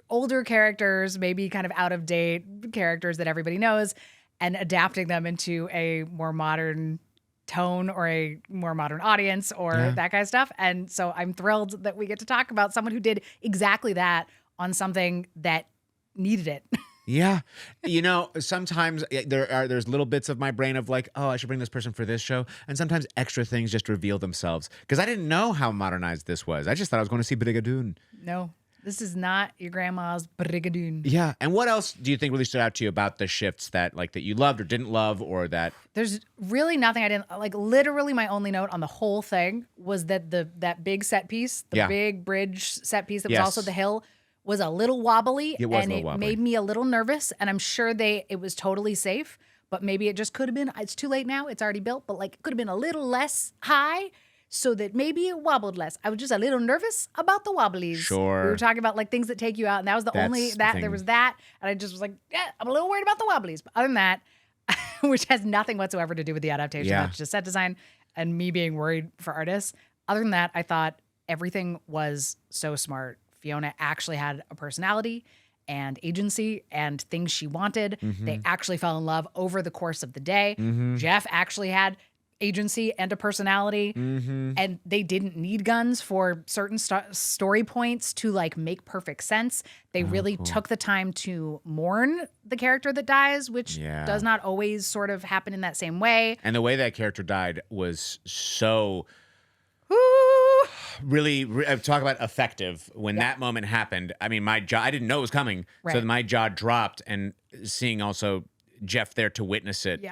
older characters, maybe kind of out of date characters that everybody knows, and adapting them into a more modern tone or a more modern audience or that kind of stuff. And so I'm thrilled that we get to talk about someone who did exactly that on something that needed it. Yeah. You know, sometimes there's little bits of my brain of like, oh, I should bring this person for this show. And sometimes extra things just reveal themselves. Because I didn't know how modernized this was. I just thought I was going to see Brigadoon. No. This is not your grandma's Brigadoon. Yeah. And what else do you think really stood out to you about the shifts that you loved or didn't love, or that? There's really nothing I didn't like. Literally, my only note on the whole thing was that that big set piece, the big bridge set piece that was also the hill, was a little wobbly. It was a little wobbly. Made me a little nervous. And I'm sure it was totally safe, but maybe it just could have been. It's too late now. It's already built, but like it could have been a little less high, so that maybe it wobbled less. I was just a little nervous about the wobblies. Sure. We were talking about like things that take you out, and that was there was that, and I just was like, I'm a little worried about the wobblies. But other than that, which has nothing whatsoever to do with the adaptation, that's just set design and me being worried for artists. Other than that, I thought everything was so smart. Fiona actually had a personality, and agency and things she wanted. Mm-hmm. They actually fell in love over the course of the day. Mm-hmm. Jeff actually had agency and a personality, Mm-hmm. and they didn't need guns for certain story points to like make perfect sense. They really took the time to mourn the character that dies, which does not always sort of happen in that same way. And the way that character died was so really talk about effective when that moment happened. I mean, my jaw, I didn't know it was coming. So my jaw dropped, and seeing also Jeff there to witness it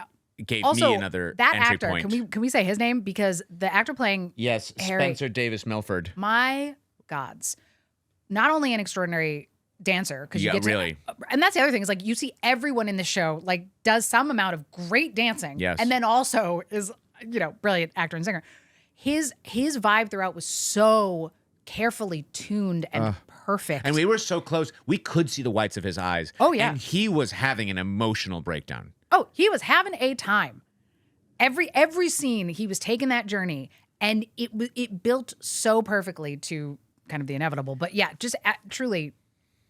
gave Also, me another that entry actor, point. can we say his name? Because the actor playing Harry, Spencer Davis Milford. my gods, not only an extraordinary dancer, because you get to, really. And that's the other thing is like you see everyone in the show like does some amount of great dancing, Yes. and then also is brilliant actor and singer. His vibe throughout was so carefully tuned and perfect. And we were so close. We could see the whites of his eyes. Oh, yeah. And he was having an emotional breakdown. Oh, he was having a time. Every scene, he was taking that journey, and it built so perfectly to kind of the inevitable. But yeah, just truly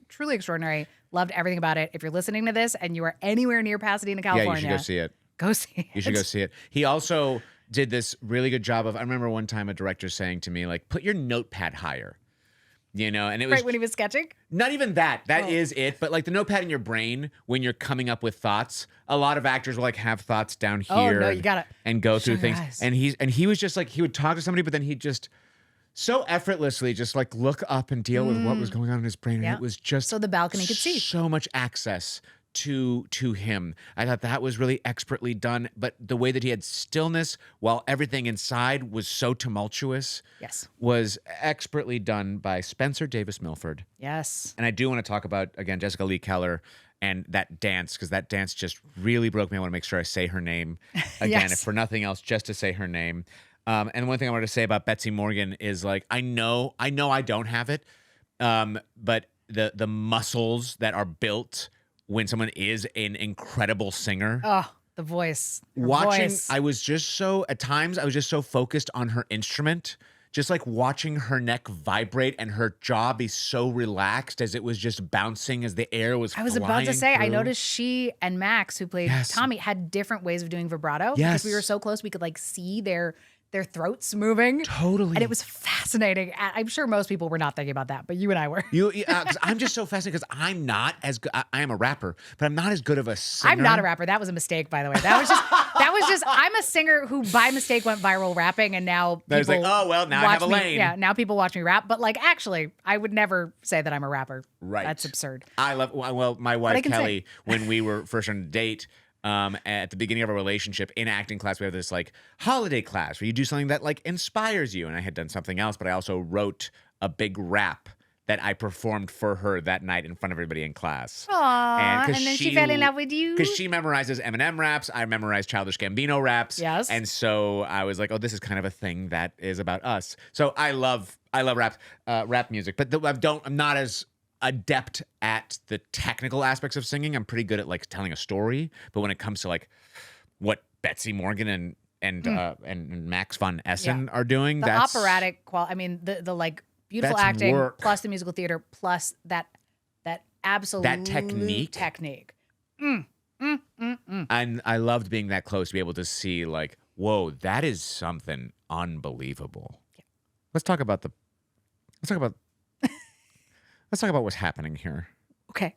extraordinary. Loved everything about it. If you're listening to this and you are anywhere near Pasadena, California, Yeah, you should go see it. Go see it. You should go see it. He also did this really good job of, I remember one time a director saying to me, like, put your notepad higher. And it was Right when he was sketching? not even that. That is it. But like the notepad in your brain when you're coming up with thoughts, a lot of actors will like have thoughts down here. Oh, no, you gotta and go through shut your things. eyes. And he was just like, he would talk to somebody, but then he'd just so effortlessly just like look up and deal with what was going on in his brain. And Yeah. it was just So the balcony could see. so much access to him. I thought that was really expertly done, but the way that he had stillness while everything inside was so tumultuous Yes. was expertly done by Spencer Davis Milford. Yes. And I do want to talk about, again, Jessica Lee Keller and that dance, because that dance just really broke me. I want to make sure I say her name again, Yes. if for nothing else, just to say her name. And one thing I wanted to say about Betsy Morgan is like, I know I don't have it, but the muscles that are built when someone is an incredible singer. Oh, the voice. Her Watching, voice. at times I was just so focused on her instrument, just like watching her neck vibrate and her jaw be so relaxed as it was just bouncing as the air was I was about flying to say, I through. noticed she and Max, who played Yes. Tommy, had different ways of doing vibrato. Yes. Because we were so close, we could like see their throats moving. Totally. And it was fascinating. I'm sure most people were not thinking about that, but you and I were. Cause I'm just so fascinated because I'm not as good. I am a rapper, but I'm not as good of a singer. I'm not a rapper. That was a mistake, by the way. That was just I'm a singer who by mistake went viral rapping, and now That was like, people oh, well, now I watch have a me- lane. Yeah, now people watch me rap. But like, actually, I would never say that I'm a rapper. Right. That's absurd. I love, well, my I wife, can Kelly, sing. when we were first on a date, at the beginning of our relationship in acting class, we have this like holiday class where you do something that like inspires you. And I had done something else, but I also wrote a big rap that I performed for her that night in front of everybody in class. Aww, and 'cause then she fell in love with you. Because she memorizes Eminem raps. I memorize Childish Gambino raps. Yes. And so I was like, oh, this is kind of a thing that is about us. So I love rap music, but I'm not as adept at the technical aspects of singing. I'm pretty good at like telling a story, but when it comes to like what Betsy Morgan and Max von Essen are doing, the that's operatic quality. I mean, the like beautiful That's acting work. plus the musical theater plus that absolute technique. And I loved being that close to be able to see like, whoa, that is something unbelievable. Yeah. Let's talk about what's happening here. Okay.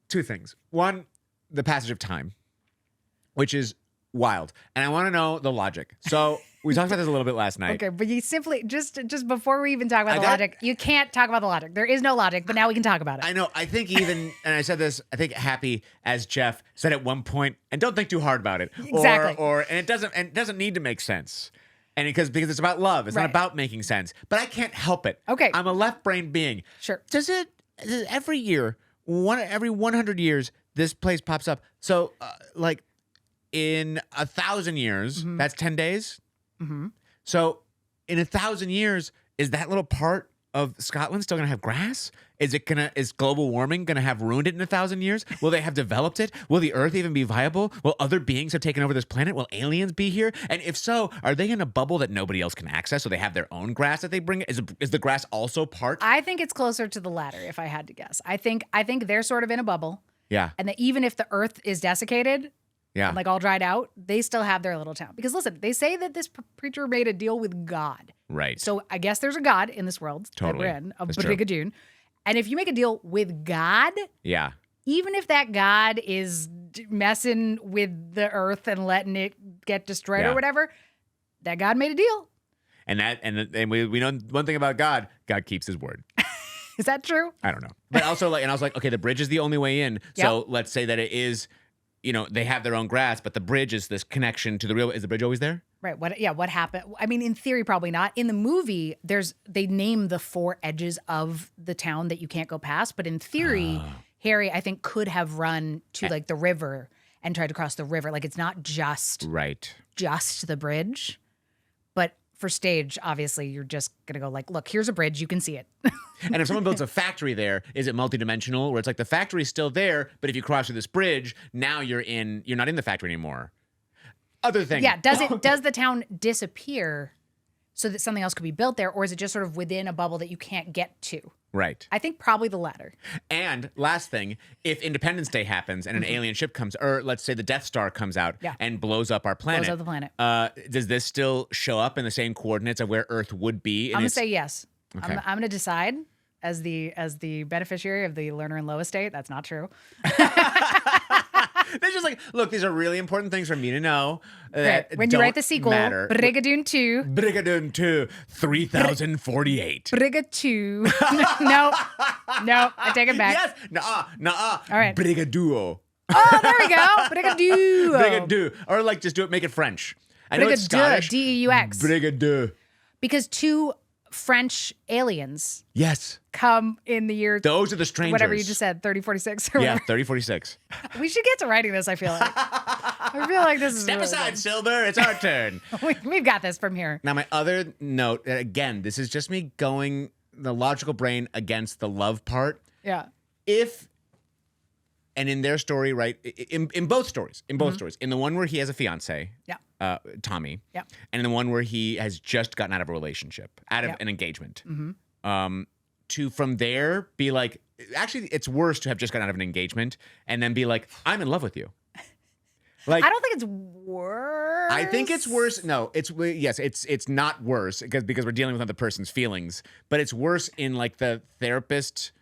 Two things. One, the passage of time, which is wild. And I want to know the logic. So we talked about this a little bit last night. Okay, but you simply just before we even talk about the logic, you can't talk about the logic. There is no logic, but now we can talk about it. I know. I think even, and I said this, I think Happy as Jeff said at one point, and don't think too hard about it. Exactly. And it doesn't need to make sense. And because it's about love. It's not Right. about making sense. But I can't help it. Okay. I'm a left-brained being. Sure. Does every year, every 100 years, this place pops up. So, like, in 1,000 years, that's 10 days. Mm-hmm. So, in 1,000 years, is that little part of Scotland still going to have grass? Is global warming going to have ruined it in 1,000 years? Will they have developed it? Will the Earth even be viable? Will other beings have taken over this planet? Will aliens be here? And if so, are they in a bubble that nobody else can access? So they have their own grass that they bring? Is the grass also part? I think it's closer to the latter, if I had to guess. I think they're sort of in a bubble. Yeah. And that even if the Earth is desiccated, yeah, like all dried out, they still have their little town. Because listen, they say that this preacher made a deal with God. Right. So I guess there's a God in this world Totally. that we're in, of That's true. Brigadoon. And if you make a deal with God, Yeah. even if that God is messing with the Earth and letting it get destroyed Yeah. or whatever, that God made a deal. And we know one thing about God. God keeps his word. Is that true? I don't know. But also, and I was like, okay, the bridge is the only way in. So let's say that it is, they have their own grass, but the bridge is this connection to the real. Is the bridge always there? Right. What happened? I mean, in theory, probably not. In the movie, they name the 4 edges of the town that you can't go past. But in theory, Harry, I think, could have run to like the river and tried to cross the river. Like it's not just the bridge. But for stage, obviously, you're just going to go like, look, here's a bridge. You can see it. And if someone builds a factory there, is it multidimensional? Where it's like the factory's still there, but if you cross through this bridge, now you're not in the factory anymore. Other thing. Yeah. Does the town disappear so that something else could be built there? Or is it just sort of within a bubble that you can't get to? Right. I think probably the latter. And last thing, if Independence Day happens and an alien ship comes, or let's say the Death Star comes out and blows up our planet. Blows up the planet. Does this still show up in the same coordinates of where Earth would be? I'm going to say yes. Okay. I'm going to decide as the beneficiary of the Lerner and Lowe estate. That's not true. They're just like, look, these are really important things for me to know. Right. When you write the sequel, matter. Brigadoon 2. Brigadoon 2, 3048. Brigadoon. no, I take it back. Yes. Nuh-uh. All right. Brigaduo. Oh, there we go. Brigadoon. Brigadoo. Or like just make it French. I know it's Scottish. Deux. Brigadoo. Because 2 French aliens Yes. come in the year. Those are the strangers. Whatever you just said, 3046 or Yeah, whatever. 3046. We should get to writing this, I feel like. I feel like this is Step really aside, good. Silver. It's our turn. We've got this from here. Now, my other note, again, this is just me going the logical brain against the love part. Yeah. And in their story, right, in both stories, in the one where he has a fiance, Tommy, and in the one where he has just gotten out of a relationship, out of an engagement, to from there be like, actually, it's worse to have just gotten out of an engagement and then be like, I'm in love with you. Like, I don't think it's worse. I think it's worse. No, it's not worse because we're dealing with another person's feelings, but it's worse in like the therapist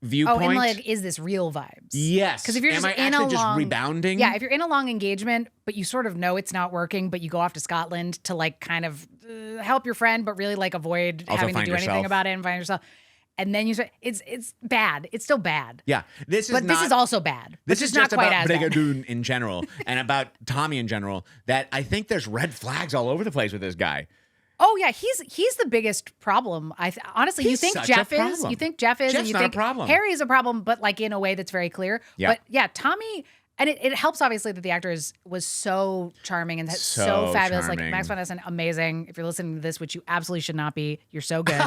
viewpoint. Oh, and like, is this real vibes? Yes. Because if you're Am just I in actually a just long, rebounding? Yeah, if you're in a long engagement, but you sort of know it's not working, but you go off to Scotland to like kind of help your friend, but really like avoid Also having to find do anything yourself. about it and find yourself. And then you say it's bad. It's still bad. Yeah. This is also bad. This is not just quite about as bad. Brigadoon in general and about Tommy in general. That I think there's red flags all over the place with this guy. Oh yeah, he's the biggest problem. Honestly, you He's think such a Jeff is? problem. You think Jeff is? Jeff's and you not a think problem. Harry is a problem, but like in a way that's very clear. Yeah. But yeah, Tommy, and it helps obviously that the actor was so charming and so fabulous. charming. Like Max von Essen, amazing. If you're listening to this, which you absolutely should not be, you're so good.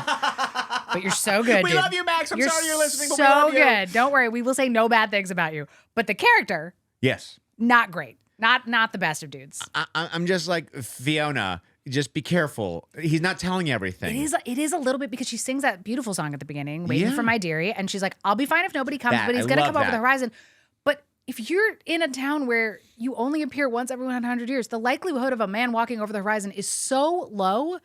But you're so good. We dude. love you, Max. I'm sorry you're listening, but so we love you. good. Don't worry, we will say no bad things about you. But the character, Yes. not great. Not the best of dudes. I'm just like, Fiona, just be careful. He's not telling you everything. It is a little bit because she sings that beautiful song at the beginning, Waiting Yeah. for My Dearie, and she's like, I'll be fine if nobody comes, That, but he's I going to love come over that. the horizon. But if you're in a town where you only appear once every 100 years, the likelihood of a man walking over the horizon is so low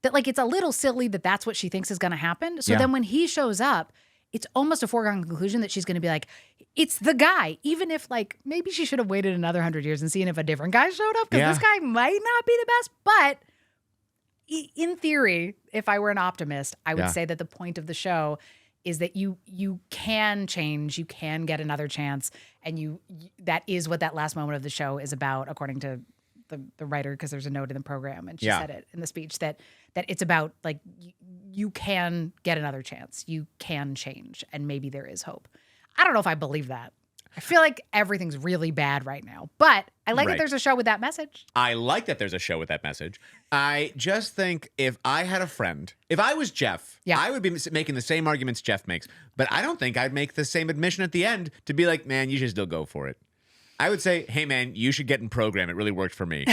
that like it's a little silly that that's what she thinks is going to happen. So Yeah. then when he shows up, it's almost a foregone conclusion that she's going to be like, it's the guy, even if like maybe she should have waited another 100 years and seen if a different guy showed up because Yeah. this guy might not be the best. But in theory, if I were an optimist, I would Yeah. say that the point of the show is that you can change, you can get another chance, and that is what that last moment of the show is about, according to the writer, because there's a note in the program, and she Yeah. said it in the speech that it's about like you can get another chance, you can change, and maybe there is hope. I don't know if I believe that. I feel like everything's really bad right now. But I like that there's a show with that message. I like that there's a show with that message. I just think if I had a friend, if I was Jeff, I would be making the same arguments Jeff makes. But I don't think I'd make the same admission at the end to be like, man, you should still go for it. I would say, hey, man, you should get in program. It really worked for me.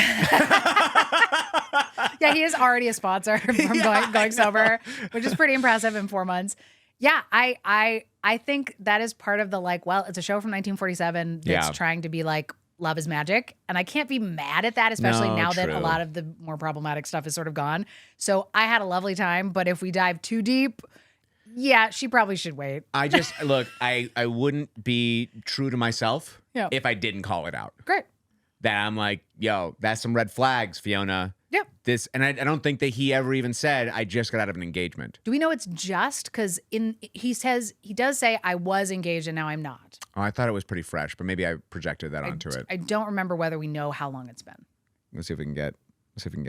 Yeah, he is already a sponsor from going sober, which is pretty impressive in 4 months. Yeah, I think that is part of the like, well, it's a show from 1947 that's trying to be like, love is magic. And I can't be mad at that, especially now that a lot of the more problematic stuff is sort of gone. So I had a lovely time, but if we dive too deep, yeah, she probably should wait. I just, look, I wouldn't be true to myself if I didn't call it out. Great. That I'm like, yo, that's some red flags, Fiona. Yep. And I don't think that he ever even said, I just got out of an engagement. Do we know it's just? Because he does say, I was engaged and now I'm not. Oh, I thought it was pretty fresh, but maybe I projected that onto it. I don't remember whether we know how long it's been. Let's see if we can get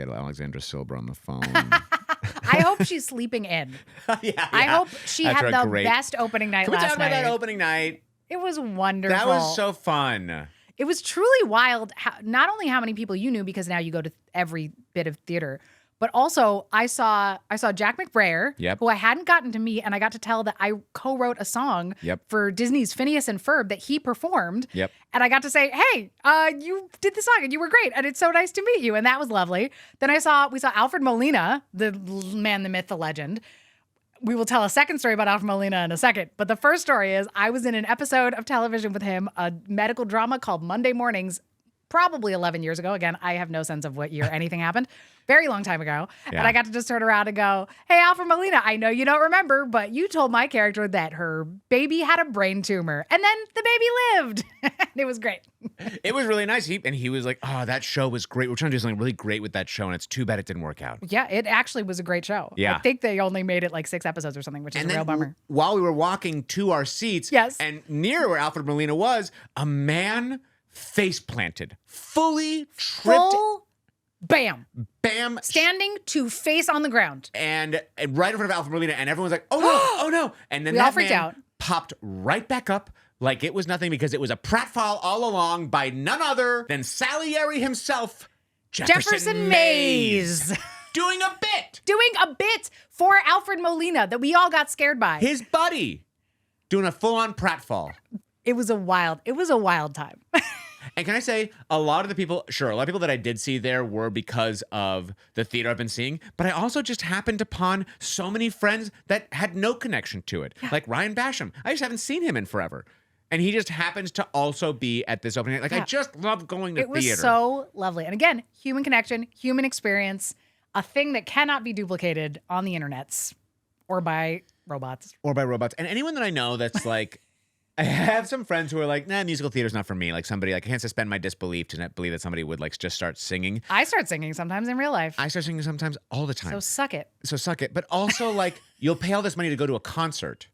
Alexandra Silber on the phone. I hope she's sleeping in. I hope she had the best opening night last night. Can we talk about that opening night? It was wonderful. That was so fun. It was truly wild, not only how many people you knew, because now you go to every bit of theater, but also I saw Jack McBrayer, who I hadn't gotten to meet, and I got to tell that I co-wrote a song for Disney's Phineas and Ferb that he performed. And I got to say, hey, you did the song and you were great, and it's so nice to meet you, and that was lovely. Then we saw Alfred Molina, the man, the myth, the legend. We will tell a second story about Alfred Molina in a second. But the first story is I was in an episode of television with him, a medical drama called Monday Mornings, probably 11 years ago. Again, I have no sense of what year anything happened. Very long time ago. And I got to just turn around and go, hey, Alfred Molina, I know you don't remember, but you told my character that her baby had a brain tumor. And then the baby lived. It was great. It was really nice. He was like, oh, that show was great. We're trying to do something really great with that show, and it's too bad it didn't work out. Yeah, it actually was a great show. Yeah. I think they only made it like 6 episodes or something, which is a real bummer. While we were walking to our seats, and near where Alfred Molina was, a man face planted, fully tripped. Bam. Bam. Standing to face on the ground. And right in front of Alfred Molina, and everyone's like, oh no, oh no. And then that man popped right back up like it was nothing, because it was a pratfall all along by none other than Salieri himself, Jefferson Mays. Doing a bit for Alfred Molina that we all got scared by. His buddy doing a full-on pratfall. It was a wild time. And can I say, a lot of people that I did see there were because of the theater I've been seeing, but I also just happened upon so many friends that had no connection to it. Like Ryan Basham. I just haven't seen him in forever. And he just happens to also be at this opening. Like, I just love going to theater. It was so lovely. And again, human connection, human experience, a thing that cannot be duplicated on the internets or by robots. And anyone that I know that's like, I have some friends who are like, nah, musical theater's not for me. Like somebody, like I can't suspend my disbelief to not believe that somebody would like just start singing. I start singing sometimes in real life. I start singing sometimes all the time. So suck it. But also like, you'll pay all this money to go to a concert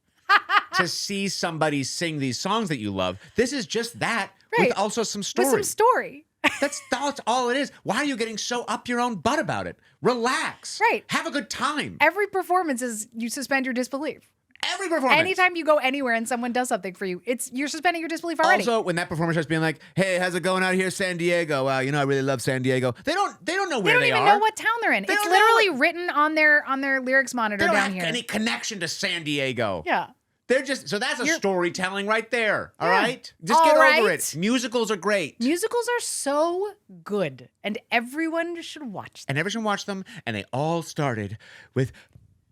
to see somebody sing these songs that you love. This is just that with also some story. With some story. That's all it is. Why are you getting so up your own butt about it? Relax. Right. Have a good time. Every performance is you suspend your disbelief. Every performance. Anytime you go anywhere and someone does something for you, you're suspending your disbelief already. Also, when that performer starts being like, "Hey, how's it going out here, San Diego? Wow, I really love San Diego." They don't know where they are. They don't even know what town they're in. It's literally written on their lyrics monitor down here. They don't have any connection to San Diego. Yeah. They're just that's a storytelling right there. All right, just get over it. Musicals are great. Musicals are so good, and everyone should watch them. And everyone should watch them. And they all started with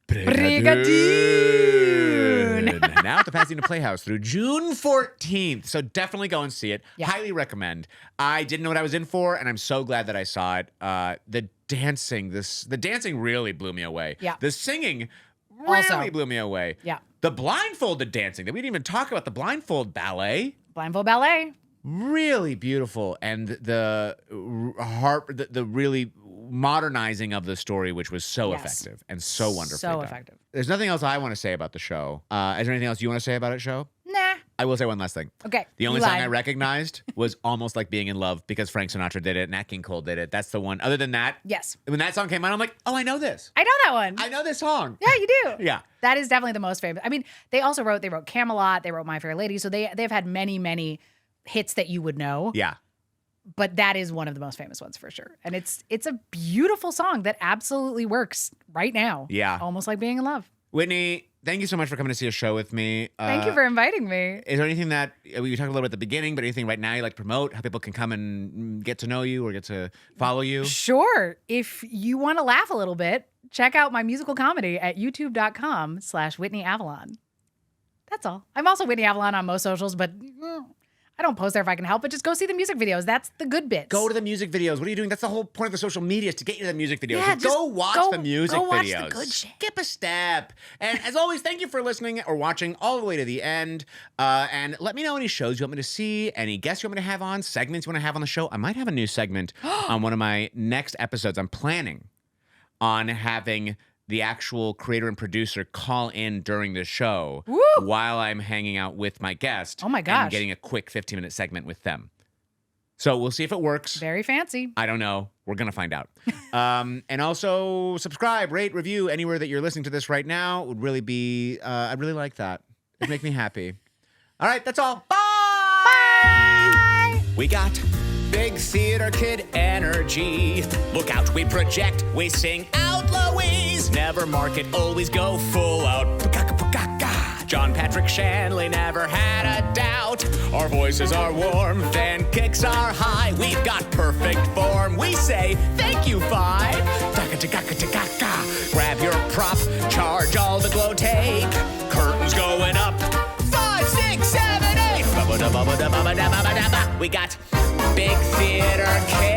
Brigadoon. Now at the Pasadena Playhouse through June 14th. So definitely go and see it. Yeah. Highly recommend. I didn't know what I was in for, and I'm so glad that I saw it. The dancing really blew me away. Yeah. The singing really blew me away. Yeah. The blindfolded dancing that we didn't even talk about, the blindfold ballet. Blindfold ballet. Really beautiful. And the really modernizing of the story, which was so effective and so wonderful. So effective. There's nothing else I want to say about the show. Is there anything else you want to say about it, show? Nah. I will say one last thing. Okay. The only song I recognized was Almost Like Being in Love because Frank Sinatra did it and Nat King Cole did it. That's the one. Other than that, yes. When that song came out, I'm like, oh, I know this. I know that one. I know this song. Yeah, you do. Yeah. That is definitely the most famous. I mean, they wrote Camelot, they wrote My Fair Lady, so they've had many hits that you would know. Yeah. But that is one of the most famous ones for sure. And it's a beautiful song that absolutely works right now. Yeah. Almost like being in love. Whitney, thank you so much for coming to see a show with me. Thank you for inviting me. Is there anything that, we talked a little bit at the beginning, but anything right now you like to promote, how people can come and get to know you or get to follow you? Sure. If you want to laugh a little bit, check out my musical comedy at youtube.com/Whitney Avalon. That's all. I'm also Whitney Avalon on most socials, but I don't post there if I can help it. Just go see the music videos. That's the good bits. Go to the music videos. What are you doing? That's the whole point of the social media is to get you to the music videos. Yeah, So go watch the music go watch videos. the good shit. Skip a step. And as always, thank you for listening or watching all the way to the end. And let me know any shows you want me to see, any guests you want me to have on, segments you want to have on the show. I might have a new segment on one of my next episodes. I'm planning on having the actual creator and producer call in during the show while I'm hanging out with my guest. Oh my gosh. And getting a quick 15-minute segment with them. So we'll see if it works. Very fancy. I don't know. We're going to find out. And also subscribe, rate, review anywhere that you're listening to this right now. It would really be, I'd really like that. It'd make me happy. All right, that's all. Bye! Bye! We got big theater kid energy. Look out, we project, we sing out, Louise. Never market, always go full out. John Patrick Shanley never had a doubt. Our voices are warm, fan kicks are high. We've got perfect form. We say, thank you, Five. Grab your prop, charge all the glow take. Curtains going up. 5, 6, 7, 8. We got big theater kids.